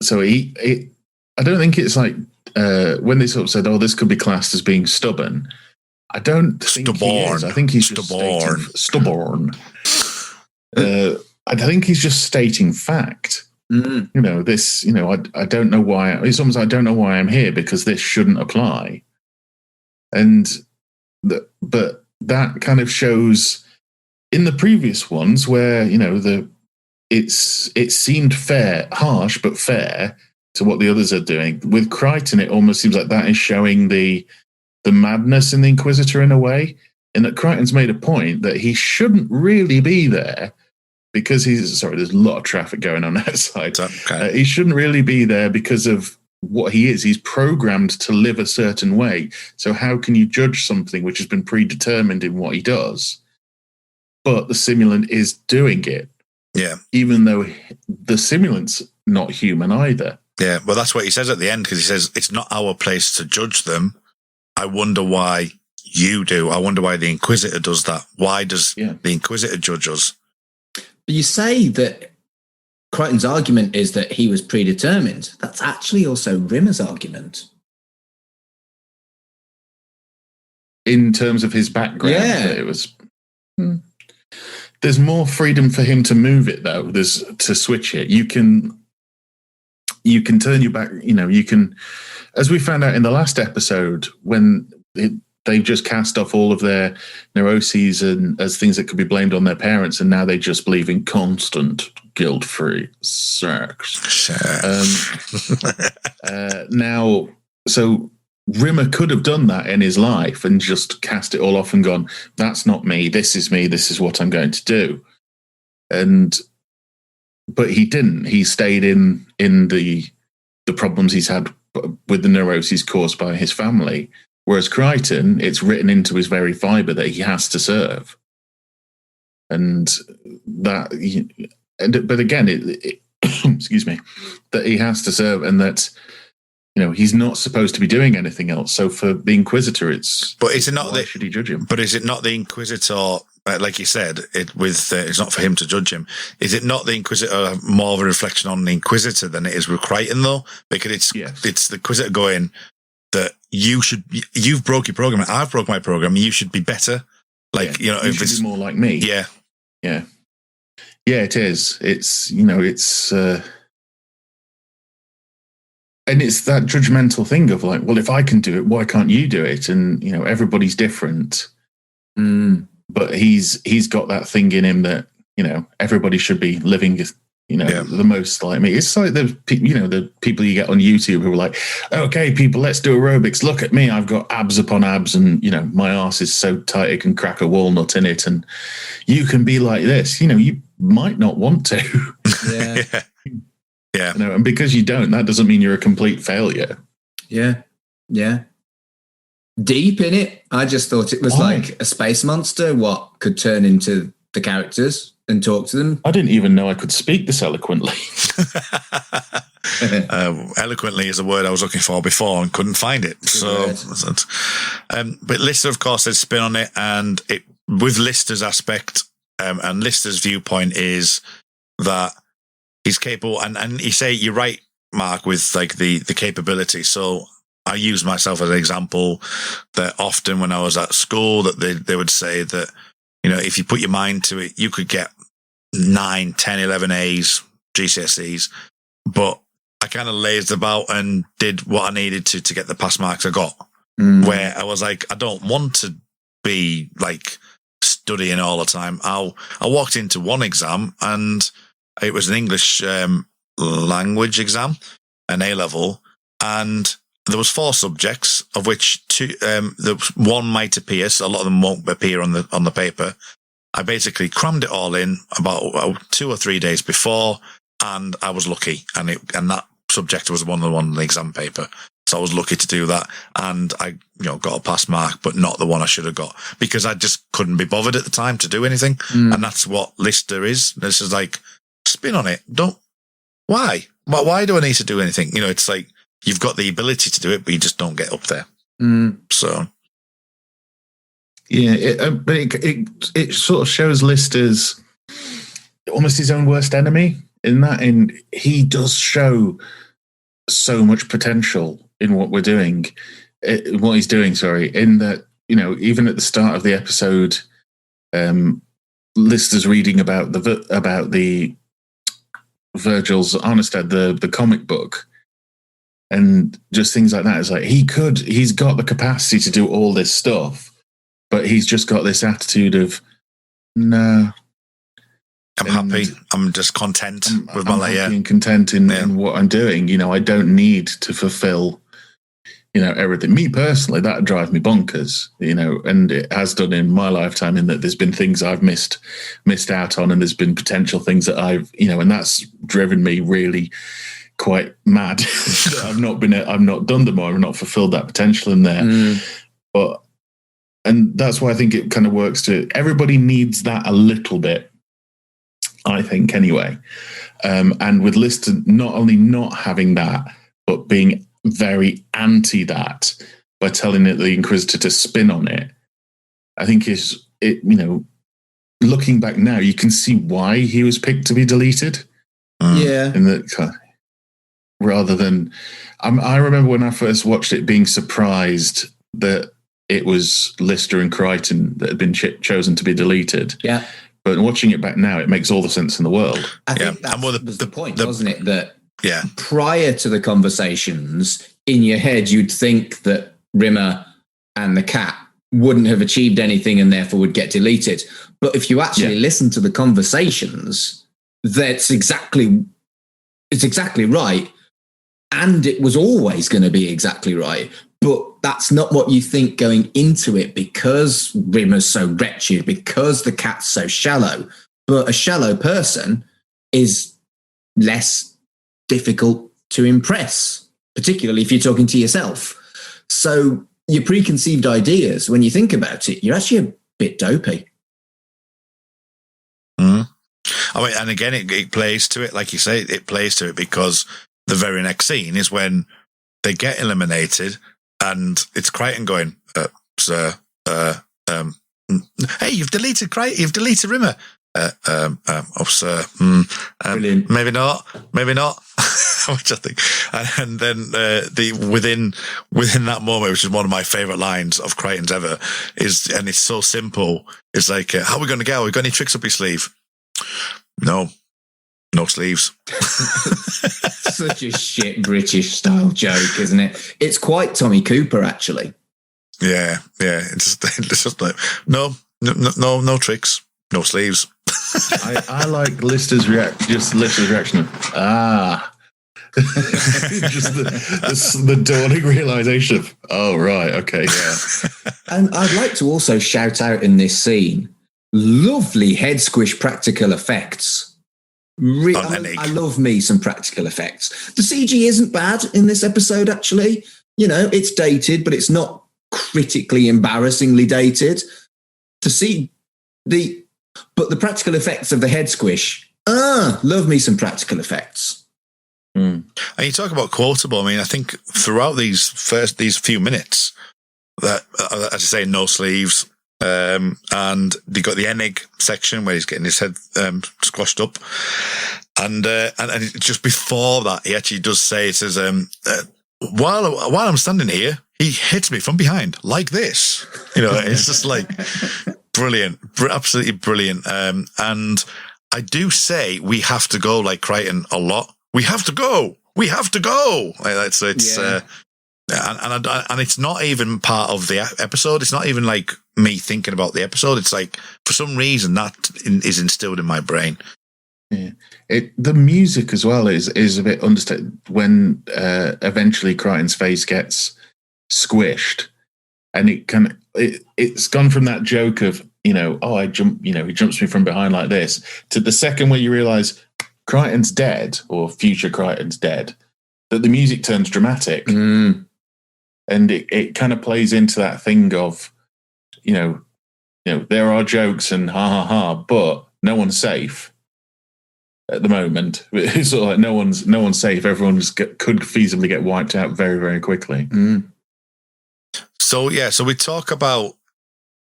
so I don't think it's like when they sort of said, this could be classed as being stubborn. I don't think he is. I think he's just stubborn. I think he's just stating fact. I don't know why. It's almost, I don't know why I'm here, because this shouldn't apply. But that kind of shows in the previous ones where it seemed fair, harsh but fair to what the others are doing. With Crichton, it almost seems like that is showing the madness in the Inquisitor in a way, and that Crichton's made a point that he shouldn't really be there. Because there's a lot of traffic going on outside. Okay. He shouldn't really be there because of what he is. He's programmed to live a certain way. So how can you judge something which has been predetermined in what he does? But the simulant is doing it. Yeah. Even though the simulant's not human either. Yeah, well, that's what he says at the end, because he says, it's not our place to judge them. I wonder why you do. I wonder why the Inquisitor does that. Why does the Inquisitor judge us? But you say that Crichton's argument is that he was predetermined. That's actually also Rimmer's argument. In terms of his background, it was. There's more freedom for him to move it, though. There's to switch it. You can turn your back. You can, as we found out in the last episode, when they've just cast off all of their neuroses and as things that could be blamed on their parents, and now they just believe in constant guilt-free sex. Now, so Rimmer could have done that in his life and just cast it all off and gone, that's not me, this is what I'm going to do. But he didn't. He stayed in the problems he's had with the neuroses caused by his family. Whereas Crichton, it's written into his very fibre that he has to serve, but again, excuse me, that he has to serve, and that he's not supposed to be doing anything else. So for the Inquisitor, it's. But is it not? Why should he judge him? But is it not the Inquisitor? Like you said, it's not for him to judge him. Is it not the Inquisitor more of a reflection on the Inquisitor than it is with Crichton, though? Because it's the Inquisitor going that you've broke your program, I've broke my program, you should be better. Like, you should be more like me. Yeah. Yeah, it is. It's, and it's that judgmental thing of like, well, if I can do it, why can't you do it? And, everybody's different. But he's got that thing in him that, everybody should be living the most like me. It's like the people you get on YouTube who are like, okay, people, let's do aerobics. Look at me. I've got abs upon abs and, my arse is so tight it can crack a walnut in it. And you can be like this. You might not want to. Yeah. And because you don't, that doesn't mean you're a complete failure. Yeah. Deep in it. I just thought it was like a space monster, what could turn into the characters and talk to them. I didn't even know I could speak this eloquently. Eloquently is a word I was looking for before and couldn't find it. But Lister, of course, has spin on it, and with Lister's aspect and Lister's viewpoint is that he's capable, and you say you're right, Mark, with like the capability. So I use myself as an example that often when I was at school that they would say that, if you put your mind to it, you could get 9, 10, 11 A's, GCSEs, but I kind of lazed about and did what I needed to get the pass marks I got, where I was like, I don't want to be like studying all the time. I walked into one exam and it was an English language exam, an A-level, and there was 4 subjects, of which 2, one might appear, so a lot of them won't appear on the paper. I basically crammed it all in about 2 or 3 days before, and I was lucky, and that subject was one on the exam paper. So I was lucky to do that, and I got a pass mark, but not the one I should have got, because I just couldn't be bothered at the time to do anything. And that's what Lister is. This is like, spin on it. Why do I need to do anything? It's like, you've got the ability to do it, but you just don't get up there. So, yeah, but it sort of shows Lister's almost his own worst enemy in that, and he does show so much potential in what we're doing, what he's doing. Sorry, in that even at the start of the episode, Lister's reading about the Virgil's Armistead, the comic book. And just things like that. It's like he's got the capacity to do all this stuff, but he's just got this attitude of, no. I'm happy. I'm just content with my layer. And content in what I'm doing. I don't need to fulfill, everything. Me personally, that would drive me bonkers, and it has done in my lifetime, in that there's been things I've missed out on, and there's been potential things that I've, and that's driven me really quite mad. I've not done them, or I've not fulfilled that potential in there. And that's why I think it kind of works to, everybody needs that a little bit, I think, anyway. And with Lister not only not having that, but being very anti that by telling it the Inquisitor to spin on it, I think looking back now, you can see why he was picked to be deleted. Yeah. In that, rather than, I remember when I first watched it, being surprised that it was Lister and Crichton that had been chosen to be deleted. Yeah. But watching it back now, it makes all the sense in the world. I think that was the point, wasn't it? That prior to the conversations, in your head, you'd think that Rimmer and the cat wouldn't have achieved anything and therefore would get deleted. But if you actually listen to the conversations, it's exactly right. And it was always going to be exactly right. But that's not what you think going into it, because Rimmer's so wretched, because the cat's so shallow. But a shallow person is less difficult to impress, particularly if you're talking to yourself. So your preconceived ideas, when you think about it, you're actually a bit dopey. And again, it plays to it, like you say, it plays to it, because the very next scene is when they get eliminated, and it's Crichton going, "Sir, hey, you've deleted Rimmer." Oh, sir, maybe not. Which I think, and then within that moment, which is one of my favourite lines of Crichton's ever, and it's so simple. It's like, how are we going to go? We got any tricks up your sleeve? No sleeves. Such a shit British style joke, isn't it? It's quite Tommy Cooper, actually. Yeah. It's just like no tricks, no sleeves. I like Lister's reaction. Just the dawning realization of, oh right, okay, yeah. And I'd like to also shout out in this scene, lovely head squish practical effects. I love me some practical effects. The CG isn't bad in this episode, actually. It's dated, but it's not critically embarrassingly dated. To see the practical effects of the head squish, love me some practical effects. And you talk about quotable. I mean, I think throughout these few minutes, that as I say, no sleeves. And they got the Enig section where he's getting his head squashed up, and just before that, he actually does say, it says, while I'm standing here, he hits me from behind like this. It's just like brilliant, absolutely brilliant. And I do say we have to go like Crichton a lot. We have to go. We have to go. It's and it's not even part of the episode. It's not even like me thinking about the episode. It's like for some reason that is instilled in my brain. Yeah, the music as well is a bit understated when eventually Crichton's face gets squished, and it's gone from that joke of I jump, he jumps me from behind like this, to the second where you realise Crichton's dead or future Crichton's dead, that the music turns dramatic. And it kind of plays into that thing of, there are jokes and ha ha ha, but no one's safe at the moment. It's sort of like no one's safe. Everyone could feasibly get wiped out very, very quickly. So we talk about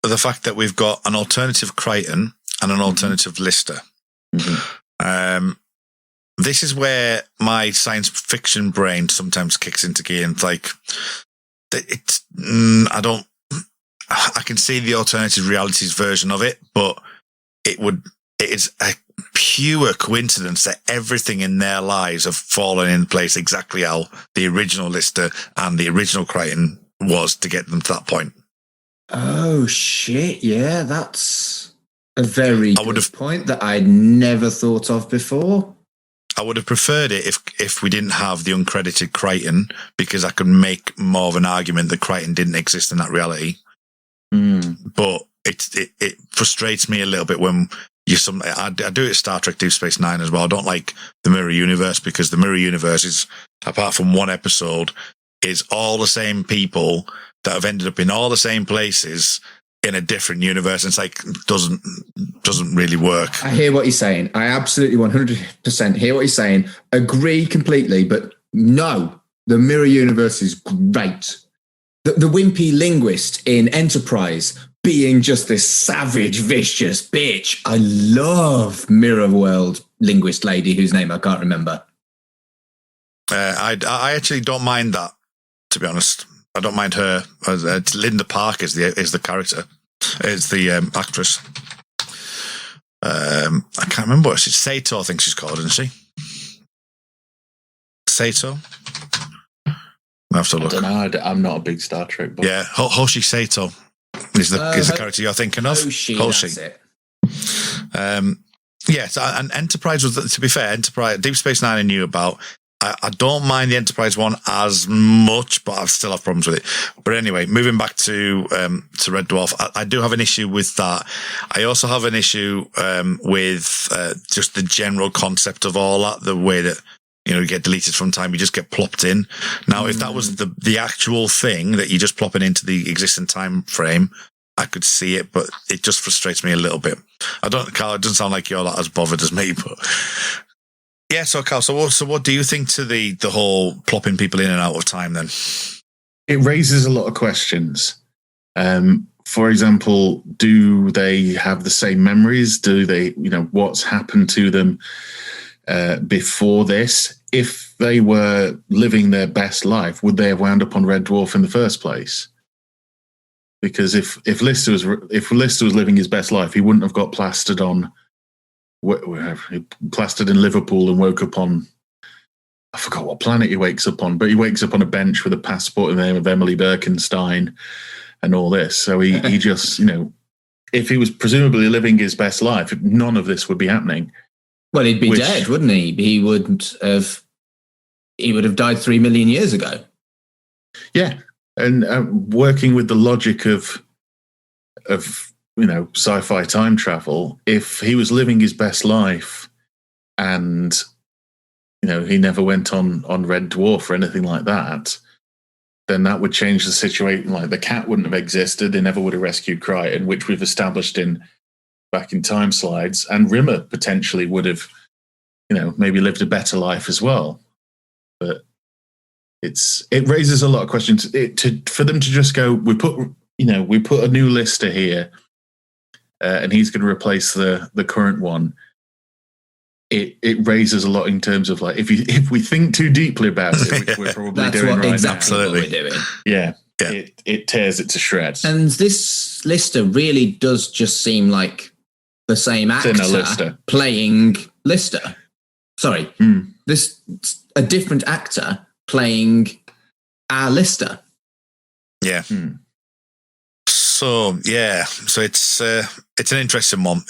the fact that we've got an alternative Crichton and an alternative Lister. This is where my science fiction brain sometimes kicks into gear, and like, I can see the alternative realities version of it, but it is a pure coincidence that everything in their lives have fallen in place exactly how the original Lister and the original Crichton was to get them to that point. Oh shit! Yeah, that's a very good point that I'd never thought of before. I would have preferred it if we didn't have the uncredited Crichton, because I could make more of an argument that Crichton didn't exist in that reality. But it frustrates me a little bit when I do it at Star Trek Deep Space Nine as well. I don't like the Mirror Universe, because the Mirror Universe is, apart from one episode, is all the same people that have ended up in all the same places in a different universe. And it's like, doesn't really work. I hear what you're saying. I absolutely 100% hear what you're saying. Agree completely, but no, the Mirror Universe is great. The wimpy linguist in Enterprise being just this savage, vicious bitch. I love Mirror World linguist lady whose name I can't remember. I actually don't mind that, to be honest. I don't mind her. It's Linda Park is the character. It's the actress. I can't remember what she's. Sato, I think she's called, isn't she? Sato. I have to look. I don't know. I'm not a big Star Trek. But... Yeah, Hoshi Sato is the character you're thinking of. Hoshi. That's it. Yes, and Enterprise was, to be fair, Deep Space Nine I knew about. I don't mind the Enterprise one as much, but I still have problems with it. But anyway, moving back to Red Dwarf, I do have an issue with that. I also have an issue with just the general concept of all that, the way that you get deleted from time, you just get plopped in. Now, if that was the actual thing that you just plop it into the existing time frame, I could see it, but it just frustrates me a little bit. Carl, it doesn't sound like you're not as bothered as me, but. Yeah, so Carl, so what do you think to the whole plopping people in and out of time then? It raises a lot of questions. For example, do they have the same memories? Do they, what's happened to them before this? If they were living their best life, would they have wound up on Red Dwarf in the first place? Because if Lister was living his best life, he wouldn't have got plastered in Liverpool and woke up on, I forgot what planet he wakes up on, but he wakes up on a bench with a passport in the name of Emily Birkenstein and all this. So he just, if he was presumably living his best life, none of this would be happening. Well, he'd be dead, wouldn't he? He would have died 3 million years ago. Yeah. And working with the logic of sci-fi time travel, if he was living his best life and, he never went on Red Dwarf or anything like that, then that would change the situation. Like the cat wouldn't have existed. They never would have rescued Crichton, which we've established back in time slides. And Rimmer potentially would have, maybe lived a better life as well. But it raises a lot of questions. For them to just go, we put a new Lister here, and he's going to replace the current one. it raises a lot in terms of like if we think too deeply about it, which we're probably doing right exactly now. what we're doing. Yeah. It tears it to shreds. And this Lister really does just seem like the same actor playing Lister. Sorry, this a different actor playing our Lister. Yeah. So it's an interesting one.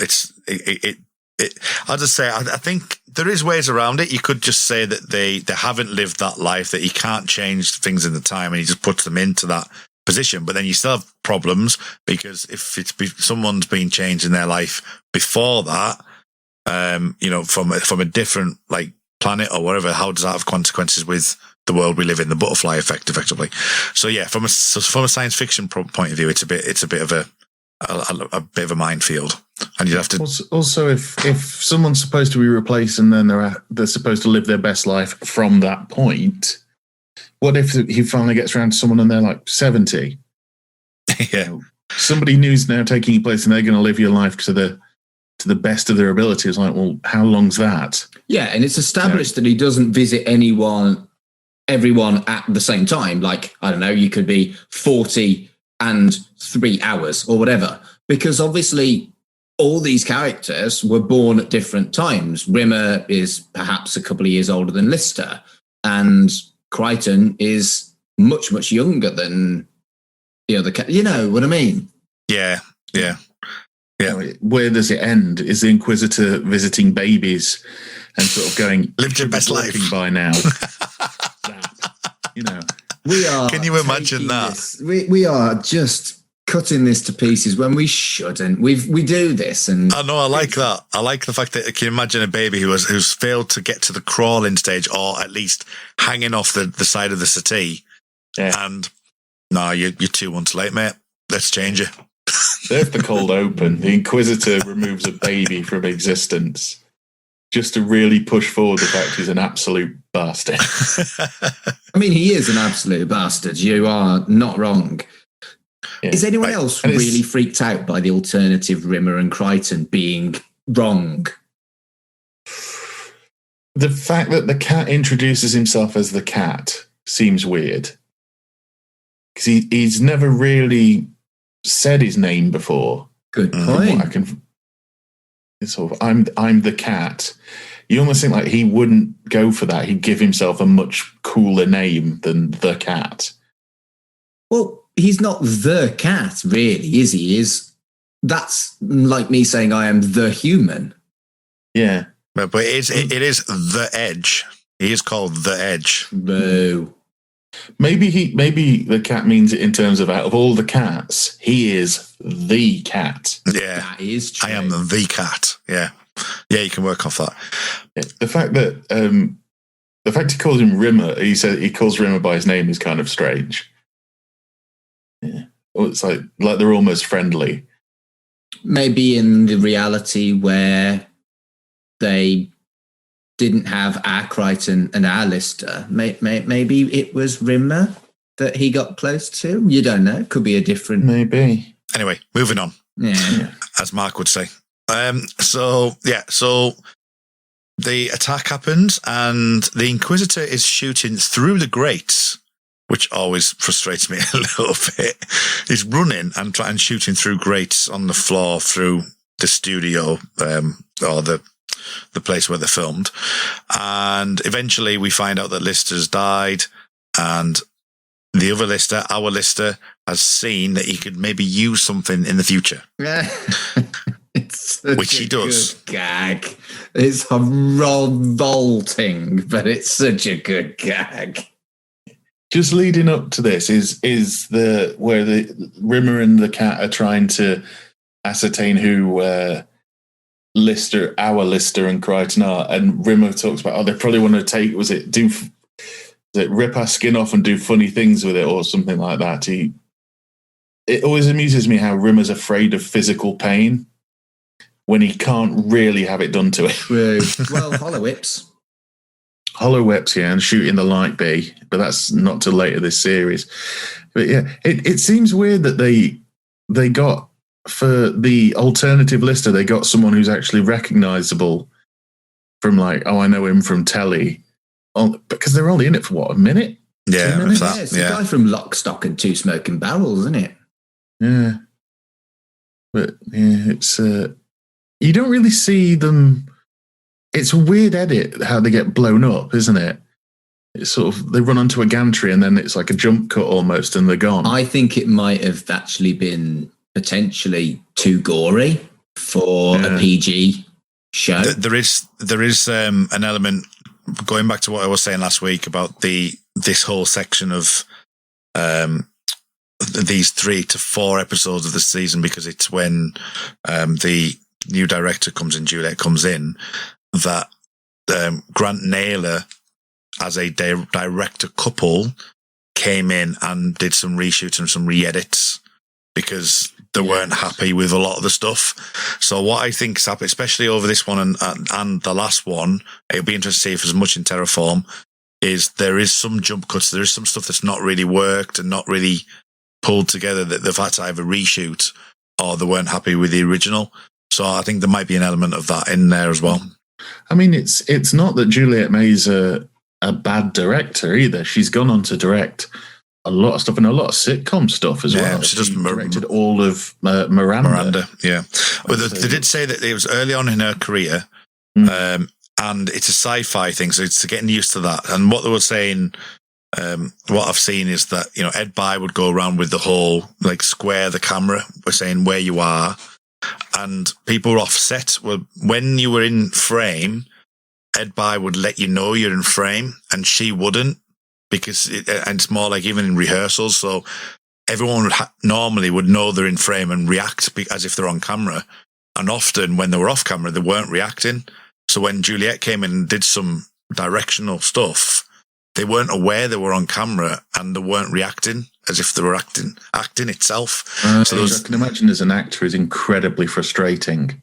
I'll just say I think there is ways around it. You could just say that they haven't lived that life, that he can't change things in the time, and he just puts them into that position. But then you still have problems, because if someone's been changed in their life before that, from a different like planet or whatever, how does that have consequences with the world we live in, the butterfly effect, effectively? So yeah, from a science fiction point of view, it's a bit of a minefield, and you have to also if someone's supposed to be replaced and then they're supposed to live their best life from that point. What if he finally gets around to someone and they're like 70? Yeah, somebody new's now taking your place and they're going to live your life to the best of their ability. It's like, well, how long's that? Yeah, and it's established that he doesn't visit everyone at the same time. Like, I don't know, you could be 40 and 3 hours or whatever, because obviously all these characters were born at different times. Rimmer is perhaps a couple of years older than Lister, and Crichton is much, much younger than the other. You know what I mean? Yeah. Where does it end? Is the Inquisitor visiting babies and sort of going, live your best life by now? We are. Can you imagine that? We are just cutting this to pieces when we shouldn't. We do this, and I know. I like that. I like the fact that can you imagine a baby who's failed to get to the crawling stage, or at least hanging off the side of the settee. Yeah. And no, you're 2 months late, mate. Let's change it. There's the cold open. The Inquisitor removes a baby from existence just to really push forward the fact he's an absolute bastard. I mean, he is an absolute bastard. You are not wrong. Yeah. Is anyone else really freaked out by the alternative Rimmer and Crichton being wrong? The fact that the cat introduces himself as the cat seems weird. Because he's never really said his name before. Good point. I'm the cat. You almost think like he wouldn't go for that. He'd give himself a much cooler name than the cat. Well, he's not the cat, really, is he? That's like me saying I am the human. Yeah, but it is the Edge. He is called the Edge. No. Maybe the cat means it in terms of out of all the cats, he is the cat. Yeah, that is true. I am the cat. Yeah, you can work off that. Yeah. The fact he calls him Rimmer, he said he calls Rimmer by his name is kind of strange. Yeah, well, it's like they're almost friendly. Maybe in the reality where they didn't have our Crichton and our Lister, maybe it was Rimmer that he got close to. You don't know. Could be a different. Maybe. Anyway, moving on. Yeah. As Mark would say. So the attack happens, and the Inquisitor is shooting through the grates, which always frustrates me a little bit. He's running and shooting through grates on the floor through the studio, or the place where they filmed. And eventually we find out that Lister's died, and the other Lister, our Lister, has seen that he could maybe use something in the future. Which he does. Good gag. It's revolting, but it's such a good gag. Just leading up to this is where the Rimmer and the cat are trying to ascertain who our Lister and Crichton are, and Rimmer talks about, they probably want to rip our skin off and do funny things with it or something like that. It always amuses me how Rimmer's afraid of physical pain when he can't really have it done to him. Well, hollow whips, yeah, and shooting the light bee, but that's not till later this series. But yeah, it seems weird that they got, for the alternative Lister, they got someone who's actually recognizable from like, oh, I know him from telly, because they're only in it for what, a minute? Yeah, 2 minutes? It's the guy from Lock, Stock and Two Smoking Barrels, isn't it? Yeah. But yeah, it's you don't really see them. It's a weird edit how they get blown up, isn't it? It's sort of, they run onto a gantry and then it's like a jump cut almost and they're gone. I think it might have actually been potentially too gory for a PG show. There is an element, going back to what I was saying last week about this whole section of these 3 to 4 episodes of the season, because it's when the new director comes in, Juliet comes in, that Grant Naylor, as a director couple, came in and did some reshoots and some re-edits because they weren't happy with a lot of the stuff. So what I think is happening, especially over this one and the last one, it'll be interesting to see if there's much in Terraform, is there is some jump cuts, there is some stuff that's not really worked and not really pulled together, that they've had to either reshoot or they weren't happy with the original. So I think there might be an element of that in there as well. I mean, it's not that Juliet May's a bad director either. She's gone on to direct a lot of stuff and a lot of sitcom stuff as well. She just directed all of Miranda. Yeah. But they did say that it was early on in her career, and it's a sci-fi thing, so it's getting used to that. And what they were saying, what I've seen is that, Ed Bye would go around with the whole, like, square the camera. We're saying where you are. And people were offset. Well, when you were in frame, Ed Bye would let you know you're in frame, and she wouldn't, because and it's more like even in rehearsals. So everyone would normally would know they're in frame and react as if they're on camera. And often when they were off camera, they weren't reacting. So when Juliet came in and did some directional stuff, they weren't aware they were on camera and they weren't reacting as if they were acting itself. So I can imagine as an actor is incredibly frustrating.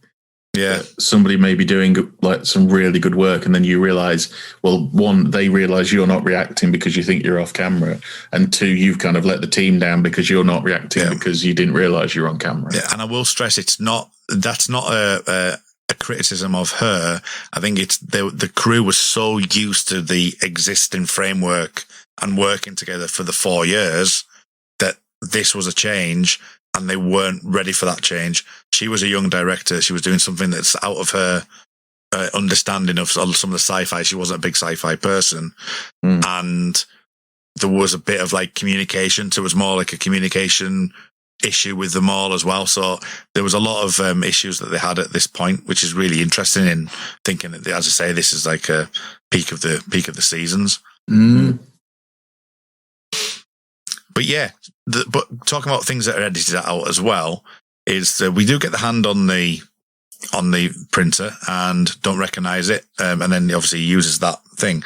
Yeah. Somebody may be doing like some really good work, and then you realize, well, one, they realize you're not reacting because you think you're off camera, and 2, you've kind of let the team down because you're not reacting because you didn't realize you're on camera. Yeah, and I will stress, that's not a criticism of her. I think it's the crew was so used to the existing framework and working together for the 4 years that this was a change, and they weren't ready for that change. She was a young director. She was doing something that's out of her understanding of some of the sci-fi. She wasn't a big sci-fi person. And there was a bit of like communication. So it was more like a communication issue with them all as well. So there was a lot of issues that they had at this point, which is really interesting in thinking that, as I say, this is like a peak of the seasons. But yeah, but talking about things that are edited out as well, is we do get the hand on the printer and don't recognize it, and then obviously he uses that thing.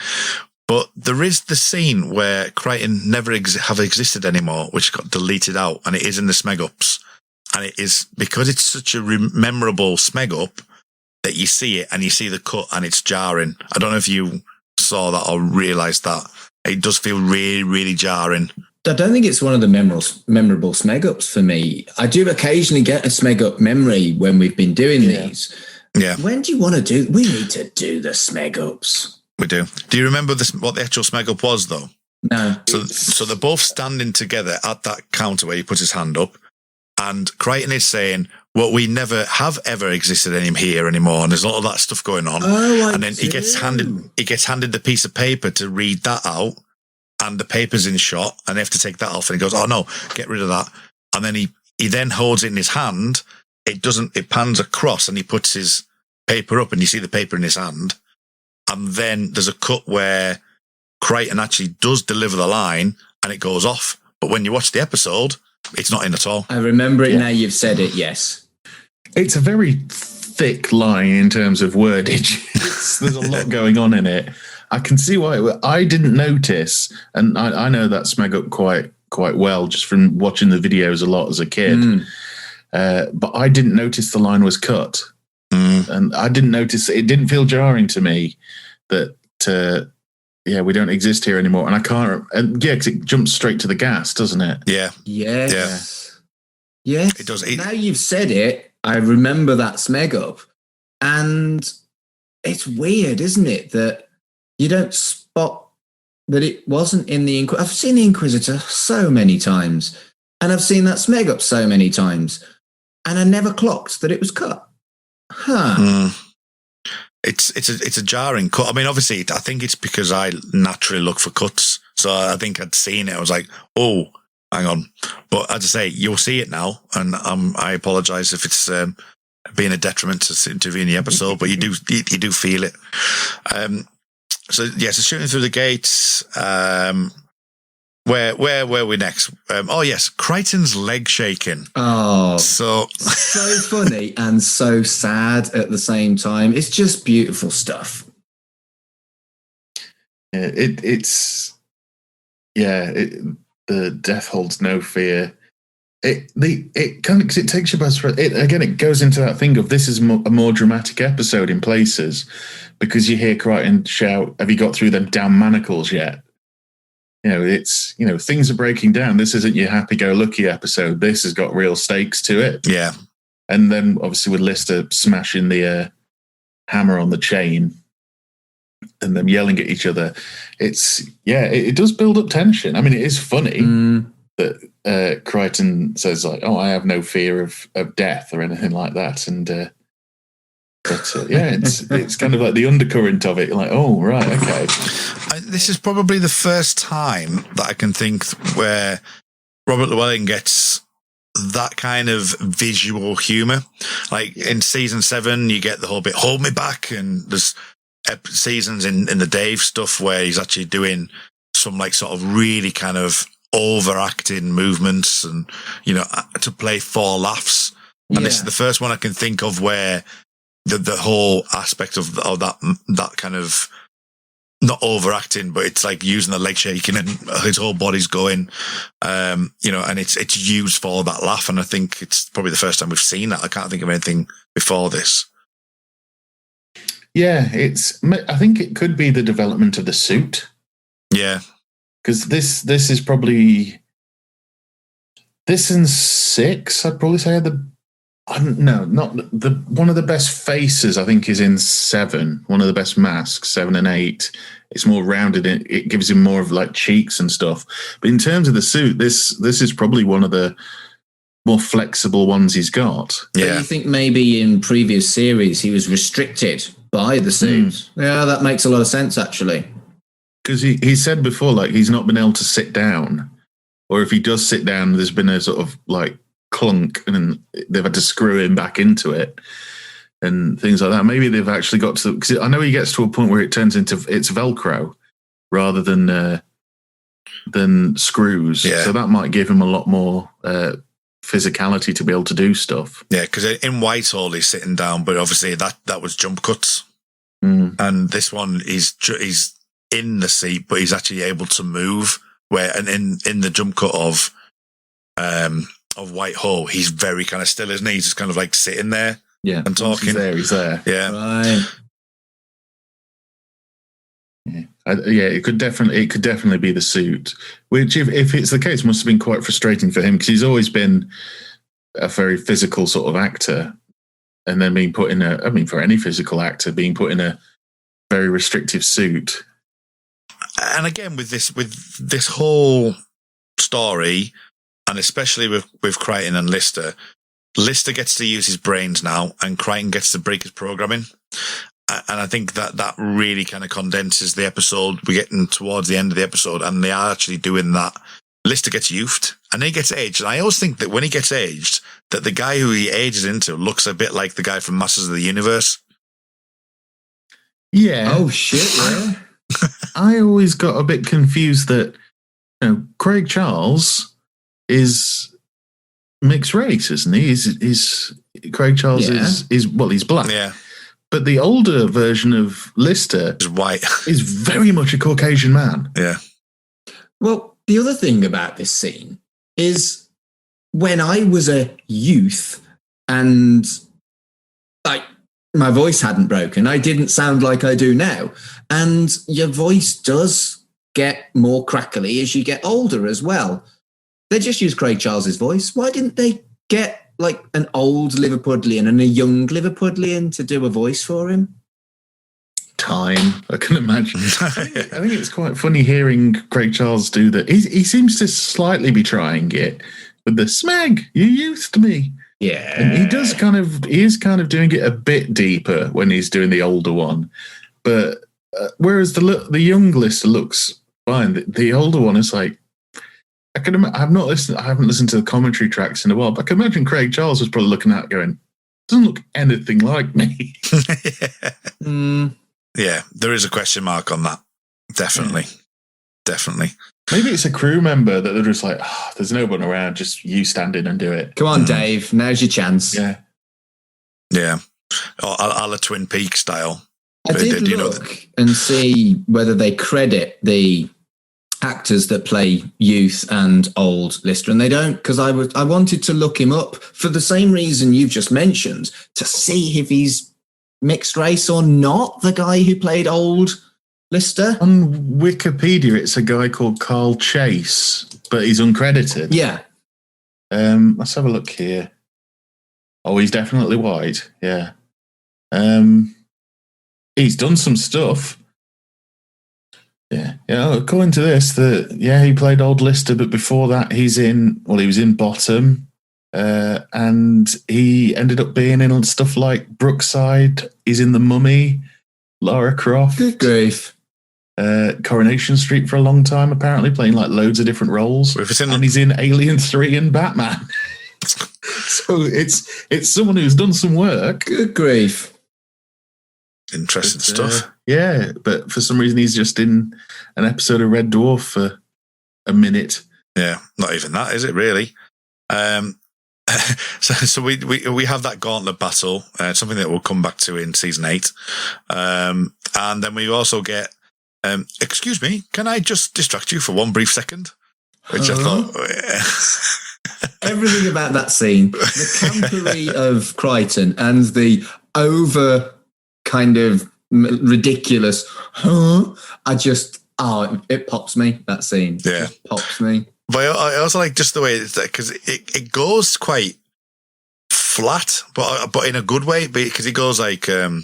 But there is the scene where Crichton never have existed anymore, which got deleted out, and it is in the Smeg Ups, and it is because it's such a memorable Smeg Up that you see it and you see the cut and it's jarring. I don't know if you saw that or realised that. It does feel really, really jarring. I don't think it's one of the memorable Smeg Ups for me. I do occasionally get a Smeg Up memory when we've been doing these. Yeah. When do you want to do? We need to do the Smeg Ups. We do. Do you remember what the actual Smeg Up was, though? No. So they're both standing together at that counter where he puts his hand up, and Crichton is saying, well, we never have ever existed here anymore, and there's a lot of that stuff going on. And then he gets handed the piece of paper to read that out, and the paper's in shot, and they have to take that off, and he goes, oh no, get rid of that. And then he then holds it in his hand. It pans across, and he puts his paper up, and you see the paper in his hand. And then there's a cut where Crichton actually does deliver the line, and it goes off. But when you watch the episode, it's not in at all. I remember it now you've said it, yes. It's a very thick line in terms of wordage. There's a lot going on in it. I can see why I didn't notice, and I know that Smeg Up quite well just from watching the videos a lot as a kid. But I didn't notice the line was cut, and I didn't notice. It didn't feel jarring to me that we don't exist here anymore. And I can't. And because it jumps straight to the gas, doesn't it? Yeah. Yes. Yeah. Yes. It does. Now you've said it, I remember that Smeg Up, and it's weird, isn't it, that you don't spot that it wasn't in the Inquisitor. I've seen the Inquisitor so many times, and I've seen that Smeg up so many times, and I never clocked that it was cut. It's a jarring cut. I mean, obviously, I think it's because I naturally look for cuts. So I think I'd seen it. I was like, oh, hang on. But as I say, you'll see it now, and I apologise if it's being a detriment to viewing the episode, but you do feel it. So shooting through the gates. Where were we next? Oh yes, Crichton's leg shaking. Oh, so funny and so sad at the same time. It's just beautiful stuff. Yeah, the death holds no fear. It takes you by surprise. It goes into that thing of this is a more dramatic episode in places because you hear Crichton shout, "Have you got through them damn manacles yet?" Things are breaking down. This isn't your happy-go-lucky episode. This has got real stakes to it. Yeah. And then obviously with Lister smashing the hammer on the chain and them yelling at each other, it does build up tension. I mean, it is funny that Crichton says like, "Oh, I have no fear of death or anything like that." And it's kind of like the undercurrent of it. You're like, oh, right, okay. This is probably the first time that I can think where Robert Llewellyn gets that kind of visual humour. Like in season 7, you get the whole bit, "Hold me back," and there's seasons in the Dave stuff where he's actually doing some like sort of really kind of overacting movements and, to play for laughs. And this is the first one I can think of where the whole aspect of that kind of not overacting, but it's like using the leg shaking and his whole body's going, and it's used for that laugh. And I think it's probably the first time we've seen that. I can't think of anything before this. Yeah, I think it could be the development of the suit. Yeah. Because this is probably this and 6, I'd probably say one of the best faces I think is in 7. One of the best masks, 7 and 8. It's more rounded. It gives him more of like cheeks and stuff. But in terms of the suit, this is probably one of the more flexible ones he's got. Yeah, you think maybe in previous series he was restricted by the suit? Yeah, that makes a lot of sense actually. Because he said before, like he's not been able to sit down, or if he does sit down, there's been a sort of like clunk and they've had to screw him back into it and things like that. Maybe they've actually got to, because I know he gets to a point where it turns into it's Velcro rather than screws. Yeah. So that might give him a lot more physicality to be able to do stuff. Yeah, because in Whitehall he's sitting down, but obviously that was jump cuts, and this one he's in the seat, but he's actually able to move. And in the jump cut of Whitehall, he's very kind of still, isn't he? He's just kind of like sitting there, and talking. He's there. Yeah, right. It could definitely be the suit. Which, if it's the case, must have been quite frustrating for him because he's always been a very physical sort of actor, and then being put in for any physical actor, being put in a very restrictive suit. And again, with this whole story, and especially with Crichton and Lister gets to use his brains now, and Crichton gets to break his programming. And I think that really kind of condenses the episode. We're getting towards the end of the episode, and they are actually doing that. Lister gets youthed, and he gets aged. And I always think that when he gets aged, that the guy who he ages into looks a bit like the guy from Masters of the Universe. Yeah. Oh, shit, yeah. I always got a bit confused that Craig Charles is mixed race, isn't he? Craig Charles is he's black. Yeah. But the older version of Lister is white. Is very much a Caucasian man. Yeah. Well, the other thing about this scene is when I was a youth and my voice hadn't broken, I didn't sound like I do now. And your voice does get more crackly as you get older as well. They just used Craig Charles's voice. Why didn't they get like an old Liverpudlian and a young Liverpudlian to do a voice for him? time, I can imagine. I think it's quite funny hearing Craig Charles do that. He seems to slightly be trying it with the smeg, you used me. Yeah. And he is kind of doing it a bit deeper when he's doing the older one. But whereas the young Lister looks fine, the older one is like, I haven't listened to the commentary tracks in a while, but I can imagine Craig Charles was probably looking at it going, doesn't look anything like me. Yeah, there is a question mark on that. Definitely. Maybe it's a crew member that they're just like, there's no one around, just you stand in and do it. Come on, Dave, now's your chance. Yeah. Or a la Twin Peaks style. I did look and see whether they credit the actors that play youth and old Lister, and they don't, because I wanted to look him up for the same reason you've just mentioned, to see if he's mixed race or not, the guy who played old Lister. On Wikipedia, it's a guy called Carl Chase, but he's uncredited. Yeah. Let's have a look here. Oh, he's definitely white. Yeah. He's done some stuff. Yeah. According to this, he played old Lister, but before that, he was in Bottom, and he ended up being in stuff like Brookside. He's in The Mummy, Lara Croft. Good grief. Coronation Street for a long time, apparently, playing like loads of different roles. And he's in Alien 3 and Batman. So it's someone who's done some work. Good grief. Interesting stuff. Yeah, but for some reason he's just in an episode of Red Dwarf for a minute. Yeah, not even that, is it really? So we have that gauntlet battle, something that we'll come back to in season 8. And then we also get, excuse me, can I just distract you for one brief second? Which I thought... Everything about that scene, the campery of Crichton and the over kind of ridiculous, it pops me, that scene. Yeah. It pops me. But I also like just the way it's there, because it goes quite flat, but in a good way, because it goes like, in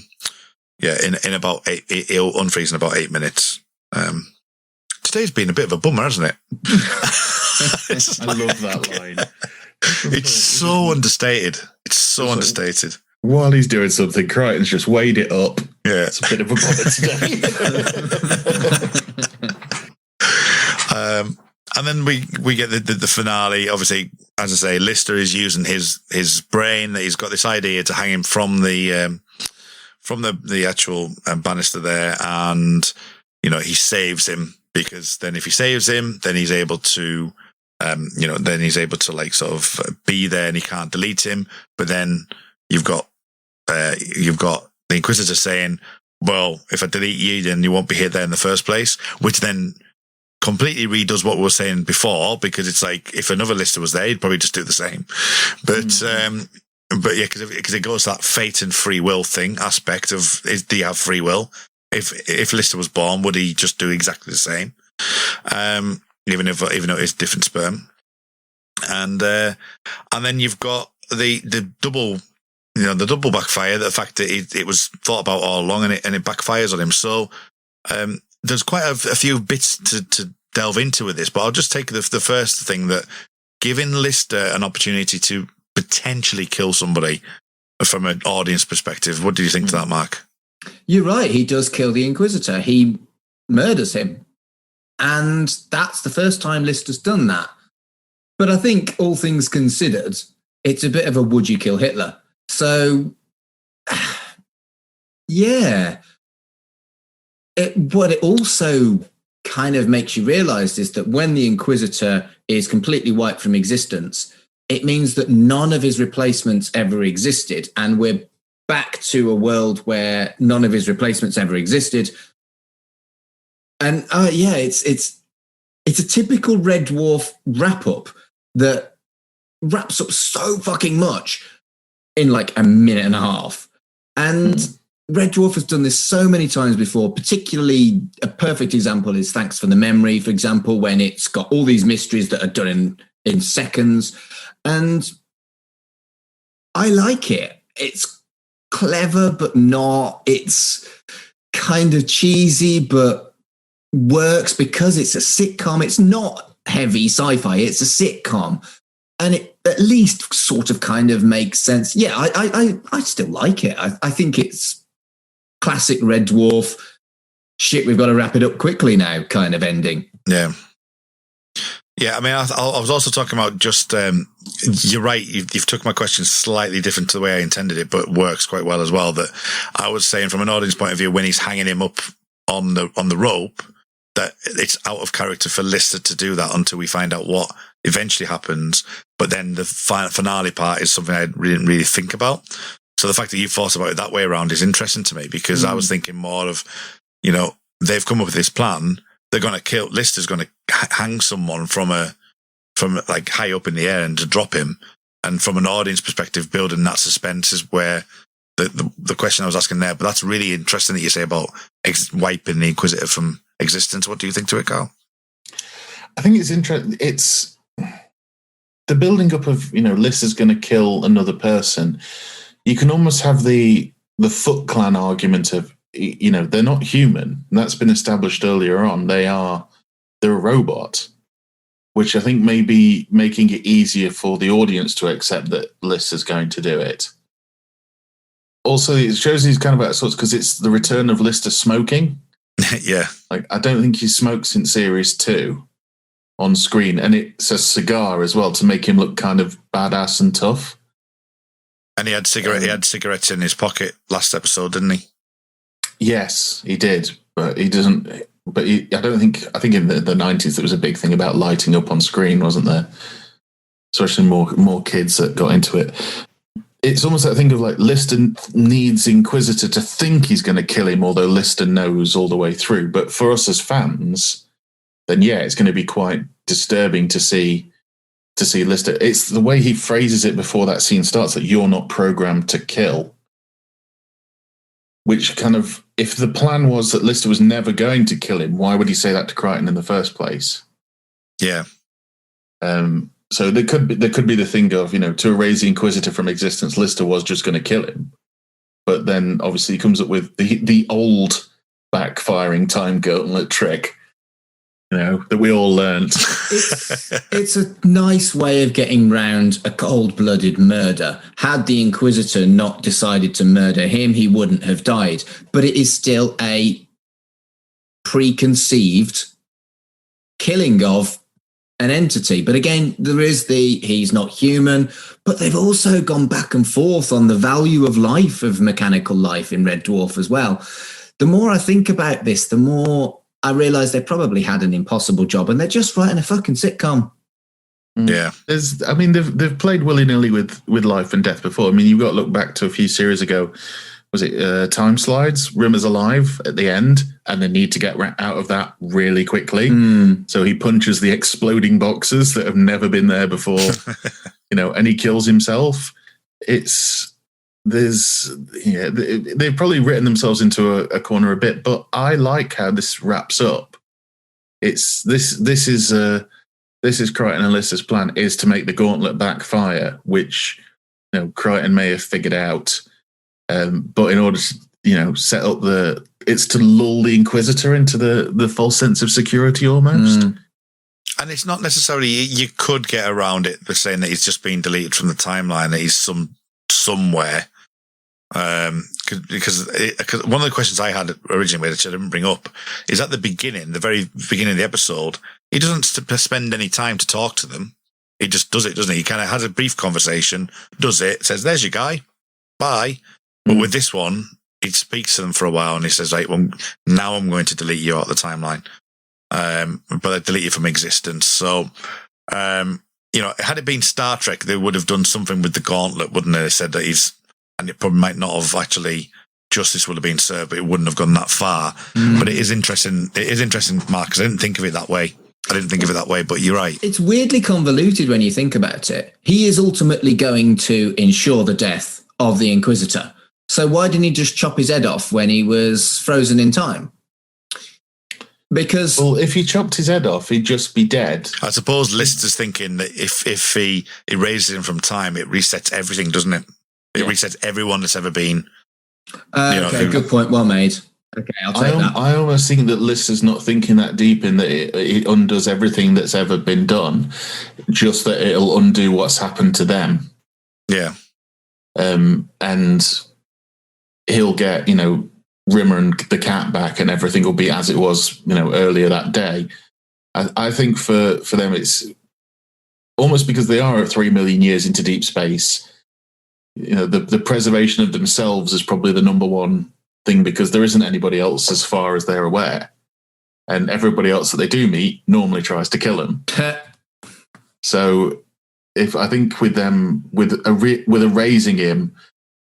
about it'll unfreeze in about 8 minutes. Today's been a bit of a bummer, hasn't it? I love that line. It's so understated. It's so understated. While he's doing something, Crichton's just weighed it up. Yeah. It's a bit of a bummer today. And then we get the finale. Obviously, as I say, Lister is using his brain. He's got this idea to hang him from the actual banister there, and he saves him, because then if he saves him, then he's able to like sort of be there, and he can't delete him. But then you've got the Inquisitor saying, well, if I delete you, then you won't be here there in the first place, which then completely redoes what we were saying before, because it's like, if another Lister was there, he'd probably just do the same. But yeah, because it goes to that fate and free will thing aspect of, do you have free will? If Lister was born, would he just do exactly the same? Even though it's different sperm. And then you've got the double, the double backfire, the fact that it was thought about all along, and it backfires on him. So there's quite a few bits to delve into with this, but I'll just take the first thing, that giving Lister an opportunity to potentially kill somebody from an audience perspective. What do you think to that, Mark? You're right. He does kill the Inquisitor. He murders him. And that's the first time Lister's done that. But I think, all things considered, it's a bit of a would you kill Hitler? So, yeah. What it also kind of makes you realise is that when the Inquisitor is completely wiped from existence, it means that none of his replacements ever existed. And we're back to a world where none of his replacements ever existed. And it's a typical Red Dwarf wrap-up that wraps up so fucking much in like a minute and a half. And Red Dwarf has done this so many times before. Particularly a perfect example is Thanks for the Memory, for example, when it's got all these mysteries that are done in seconds. And I like it. It's clever, but not. It's kind of cheesy, but works because it's a sitcom. It's not heavy sci-fi. It's a sitcom. And it at least sort of kind of makes sense. Yeah, I still like it. I think it's classic Red Dwarf. Shit, we've got to wrap it up quickly now kind of ending. Yeah. Yeah, I mean, I was also talking about just, you're right, you've took my question slightly different to the way I intended it, but it works quite well as well. That I was saying from an audience point of view, when he's hanging him up on the rope, that it's out of character for Lister to do that until we find out what eventually happens. But then the finale part is something I didn't really think about. So the fact that you thought about it that way around is interesting to me, because I was thinking more of, they've come up with this plan. They're going to kill. Lister's going to hang someone from like high up in the air and to drop him. And from an audience perspective, building that suspense is where the question I was asking there. But that's really interesting that you say about wiping the Inquisitor from existence. What do you think to it, Carl? I think it's interesting. It's the building up of Lister's going to kill another person. You can almost have the Foot Clan argument of, they're not human. And that's been established earlier on. They're a robot, which I think may be making it easier for the audience to accept that Lister's going to do it. Also, it shows these kind of out sorts because it's the return of Lister smoking. Yeah. Like, I don't think he smoked since series 2 on screen. And it's a cigar as well to make him look kind of badass and tough. And he had cigarettes in his pocket last episode, didn't he? Yes, he did, but he doesn't. But I think in the 90s there was a big thing about lighting up on screen, wasn't there? Especially more kids that got into it. It's almost that thing of like Lister needs Inquisitor to think he's going to kill him, although Lister knows all the way through. But for us as fans, then yeah, it's going to be quite disturbing to see Lister. It's the way he phrases it before that scene starts, that you're not programmed to kill. Which kind of, if the plan was that Lister was never going to kill him, why would he say that to Crichton in the first place? Yeah. So there could be the thing of, to erase the Inquisitor from existence, Lister was just going to kill him. But then obviously he comes up with the old backfiring time gauntlet trick, that we all learned. It's a nice way of getting round a cold-blooded murder. Had the Inquisitor not decided to murder him, he wouldn't have died. But it is still a preconceived killing of an entity. But again, there is he's not human, but they've also gone back and forth on the value of life, of mechanical life in Red Dwarf as well. The more I think about this, the more I realised they probably had an impossible job and they're just writing a fucking sitcom. Yeah. They've played willy-nilly with life and death before. I mean, you've got to look back to a few series ago. Was it Time Slides? Rimmer's alive at the end and they need to get out of that really quickly. So he punches the exploding boxes that have never been there before, and he kills himself. They've probably written themselves into a corner a bit, but I like how this wraps up. This is Crichton and Lister's plan, is to make the gauntlet backfire, which Crichton may have figured out, but in order to set up it's to lull the Inquisitor into the false sense of security almost. And it's not necessarily, you could get around it by saying that he's just been deleted from the timeline, that he's somewhere. Because one of the questions I had originally, which I didn't bring up, is at the very beginning of the episode, he doesn't spend any time to talk to them. He just does it, doesn't he? He kind of has a brief conversation, does it, says, "There's your guy, bye." But with this one, he speaks to them for a while and he says, "Right, well, now I'm going to delete you out of the timeline, but I delete you from existence." So, had it been Star Trek, they would have done something with the gauntlet, wouldn't they? They said that and it probably might not have actually, justice would have been served, but it wouldn't have gone that far. But it is interesting. It is interesting, Mark, because I didn't think of it that way. But you're right. It's weirdly convoluted when you think about it. He is ultimately going to ensure the death of the Inquisitor. So why didn't he just chop his head off when he was frozen in time? Because, well, if he chopped his head off, he'd just be dead. I suppose Lister's thinking that if he erases him from time, it resets everything, doesn't it? It resets everyone that's ever been. Okay, good point. Well made. Okay, I'll take that. I almost think that Lister's not thinking that deep in that it undoes everything that's ever been done, just that it'll undo what's happened to them. Yeah. And he'll get, Rimmer and the cat back and everything will be as it was, earlier that day. I think for them, it's almost because they are 3 million years into deep space. The preservation of themselves is probably the number one thing, because there isn't anybody else as far as they're aware, and everybody else that they do meet normally tries to kill them. So, if I think with them, with erasing him,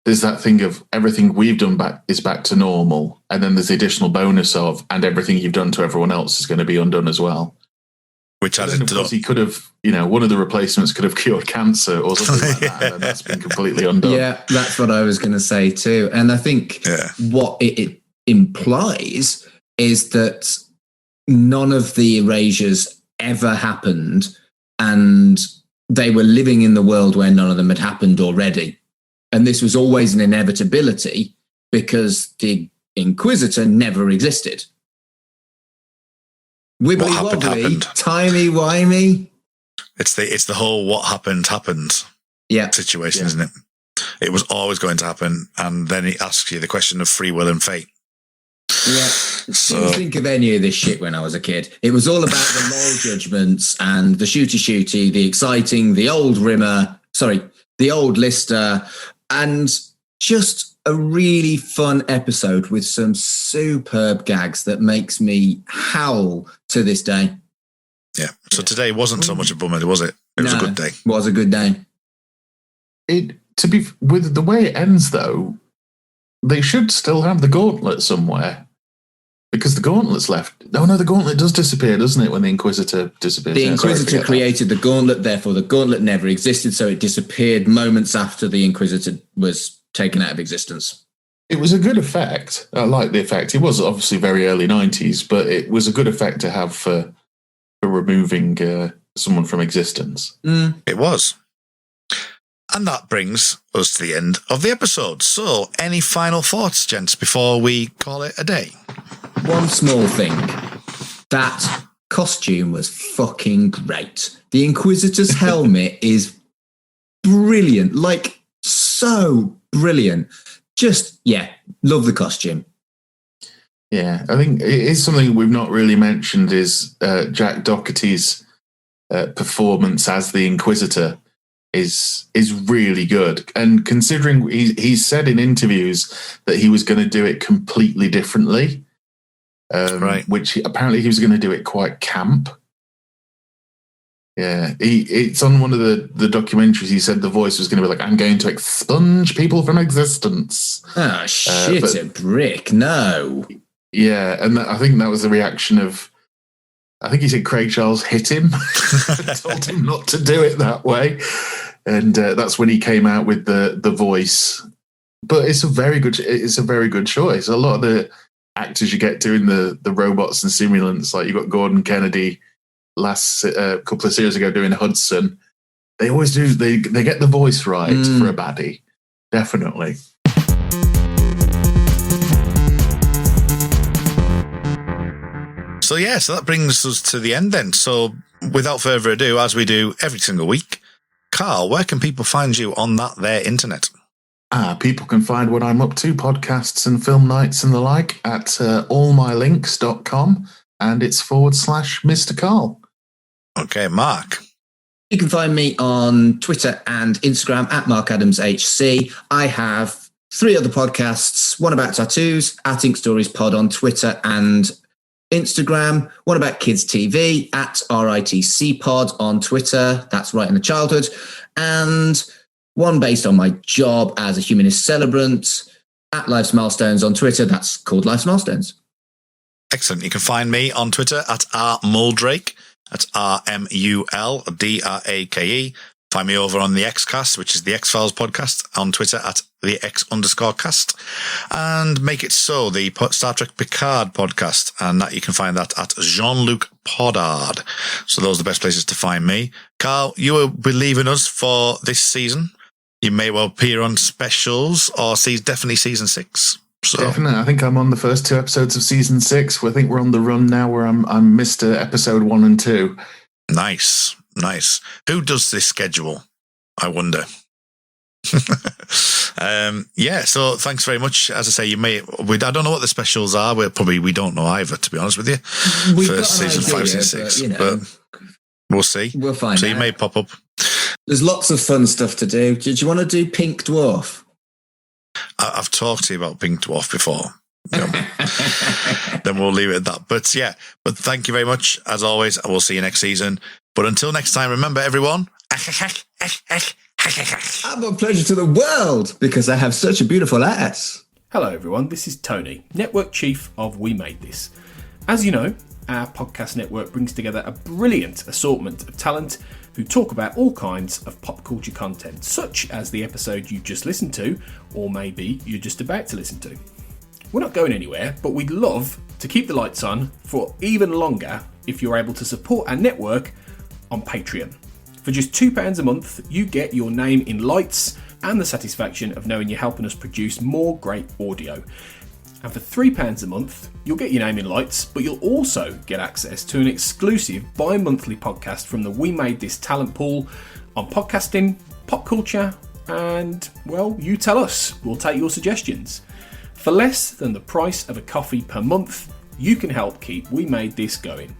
there's that thing of everything we've done is back to normal, and then there's the additional bonus of, and everything you've done to everyone else is going to be undone as well. Which has it done. He could have, one of the replacements could have cured cancer or something like that, and then that's been completely undone. Yeah, that's what I was going to say too. And I think what it implies is that none of the erasures ever happened, and they were living in the world where none of them had happened already. And this was always an inevitability because the Inquisitor never existed. Wibbly wobbly, timey-wimey. It's the whole what happened situation, isn't it? It was always going to happen, and then it asks you the question of free will and fate. Yeah. Didn't think of any of this shit when I was a kid. It was all about the moral judgments and the shooty, the exciting, the old the old Lister, and just a really fun episode with some superb gags that makes me howl to this day. Yeah. So today wasn't so much a bummer, was it? It was a good day. It was a good day. With the way it ends, though, they should still have the gauntlet somewhere, because the gauntlet's left. Oh no, the gauntlet does disappear, doesn't it, when the Inquisitor disappears? The Inquisitor created the gauntlet, therefore the gauntlet never existed, so it disappeared moments after the Inquisitor was taken out of existence. It was a good effect. I like the effect. It was obviously very early 90s, but it was a good effect to have for removing someone from existence. It was. And that brings us to the end of the episode. So, any final thoughts, gents, before we call it a day? One small thing. That costume was fucking great. The Inquisitor's helmet is brilliant. Like, so brilliant. Just, love the costume. Yeah, I think it is something we've not really mentioned is Jack Doherty's performance as the Inquisitor is really good. And considering he's said in interviews that he was going to do it completely differently, right? Which apparently he was going to do it quite camp. Yeah, it's on one of the documentaries. He said the voice was going to be like, "I'm going to expunge people from existence." Oh shit! A brick, no. Yeah, and I think that was the reaction of. I think he said Craig Charles hit him, told him not to do it that way, and that's when he came out with the voice. But it's a very good choice. A lot of the actors you get doing the robots and simulants, like you got Gordon Kennedy last couple of series ago doing Hudson. They always do. They get the voice right for a baddie, definitely. So that brings us to the end then. So without further ado, as we do every single week, Carl, where can people find you on that there internet? People can find what I'm up to, podcasts and film nights and the like, at allmylinks.com, and it's /Mr. Carl. Okay, Mark. You can find me on Twitter and Instagram at MarkAdamsHC. I have 3 other podcasts, one about tattoos at Ink Stories Pod on Twitter and Instagram, one about kids TV at RITC Pod on Twitter, that's Right in the Childhood, and one based on my job as a humanist celebrant at Life's Milestones on Twitter, that's called Life's Milestones. Excellent. You can find me on Twitter at rmuldrake, that's RMULDRAKE. Find me over on the Xcast, which is the X-Files podcast, on Twitter at the X_cast. And Make It So, the Star Trek Picard podcast. And that you can find that at Jean-Luc Podard. So those are the best places to find me. Carl, you will be leaving us for this season. You may well appear on specials or definitely season 6. So definitely, I think I'm on the first 2 episodes of season 6. I think we're on the run now where I'm Mr. Episode 1 and 2. Nice. Who does this schedule? I wonder. So thanks very much. As I say, I don't know what the specials are. We don't know either, to be honest with you. We've for got season 5, season 6, but we'll see. We'll find so out. You may pop up. There's lots of fun stuff to do. Did you want to do Pink Dwarf? I've talked to you about Pink Dwarf before. Then we'll leave it at that. But thank you very much as always, and we'll see you next season. But until next time, remember everyone, I'm a pleasure to the world because I have such a beautiful ass. Hello everyone, this is Tony, Network Chief of We Made This. As you know, our podcast network brings together a brilliant assortment of talent who talk about all kinds of pop culture content, such as the episode you just listened to, or maybe you're just about to listen to. We're not going anywhere, but we'd love to keep the lights on for even longer if you're able to support our network on Patreon. For just £2 a month, you get your name in lights and the satisfaction of knowing you're helping us produce more great audio. And for £3 a month, you'll get your name in lights, but you'll also get access to an exclusive bi-monthly podcast from the We Made This talent pool on podcasting, pop culture, and, well, you tell us. We'll take your suggestions. For less than the price of a coffee per month, you can help keep We Made This going.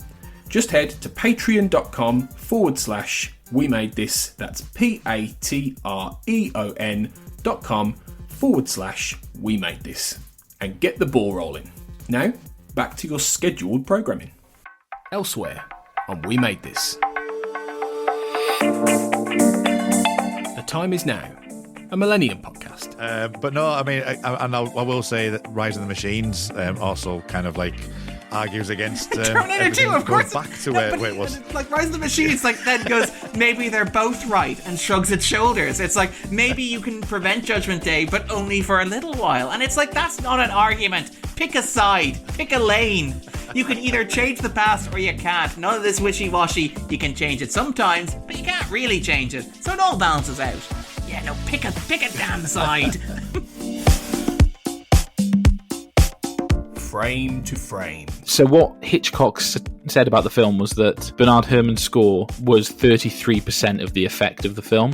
Just head to patreon.com/We Made This. That's patreon.com/We Made This. And get the ball rolling. Now, back to your scheduled programming. Elsewhere on We Made This. The time is now. A Millennium podcast. But no, I mean, I will say that Rise of the Machines also kind of like argues against Terminator 2, of course. Back to where it was. Like Rise of the Machines, like then goes, maybe they're both right, and shrugs its shoulders. It's like, maybe you can prevent Judgment Day, but only for a little while. And it's like, that's not an argument. Pick a side. Pick a lane. You can either change the past or you can't. None of this wishy-washy. You can change it sometimes, but you can't really change it. So it all balances out. Yeah, no, pick a damn side. Frame to frame. So what Hitchcock said about the film was that Bernard Herrmann's score was 33% of the effect of the film.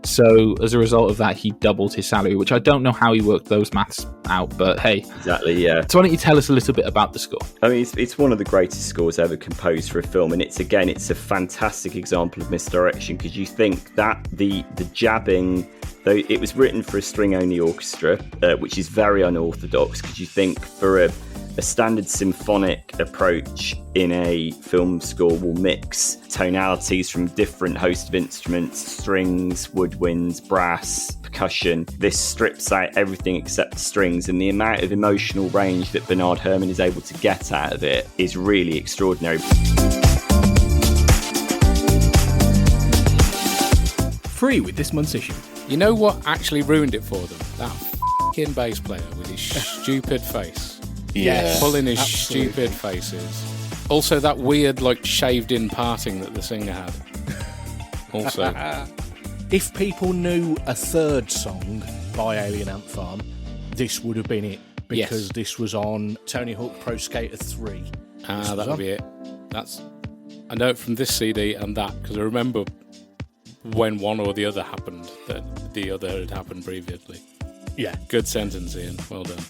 So as a result of that, he doubled his salary, which I don't know how he worked those maths out, but hey. Exactly, yeah. So why don't you tell us a little bit about the score? I mean, it's one of the greatest scores ever composed for a film, and it's a fantastic example of misdirection, because you think that the jabbing, though it was written for a string-only orchestra, which is very unorthodox, because you think for a standard symphonic approach in a film score will mix tonalities from different host of instruments, strings, woodwinds, brass, percussion. This strips out everything except strings, and the amount of emotional range that Bernard Herrmann is able to get out of it is really extraordinary. Free with this month's issue. You know what actually ruined it for them? That f***ing bass player with his stupid face. Yes. Pulling his Absolutely. stupid faces. Also, that weird, shaved-in parting that the singer had. Also. If people knew a third song by Alien Ant Farm, this would have been it. Because this was on Tony Hawk Pro Skater 3. That would be it. I know it from this CD and that, because I remember when one or the other happened, that the other had happened previously. Yeah. Good sentence, Ian. Well done.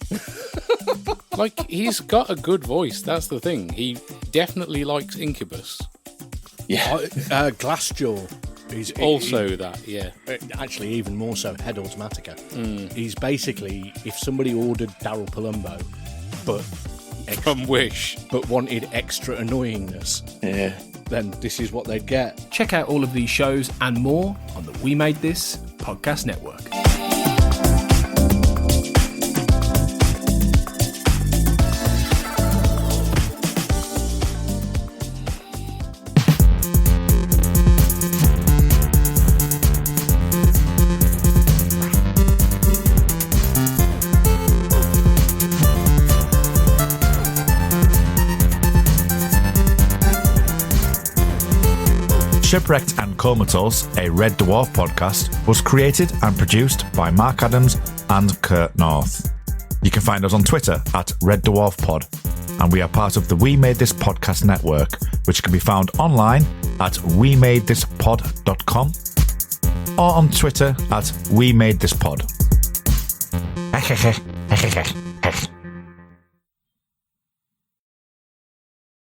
He's got a good voice. That's the thing. He definitely likes Incubus. Yeah. Glassjaw. Actually, even more so, Head Automatica. He's basically, if somebody ordered Daryl Palumbo, but from Wish, but wanted extra annoyingness, then this is what they'd get. Check out all of these shows and more on the We Made This podcast network. Shipwrecked and Comatose, a Red Dwarf podcast, was created and produced by Mark Adams and Kurt North. You can find us on Twitter at Red Dwarf Pod, and we are part of the We Made This Podcast Network, which can be found online at wemadethispod.com or on Twitter at We Made This Pod.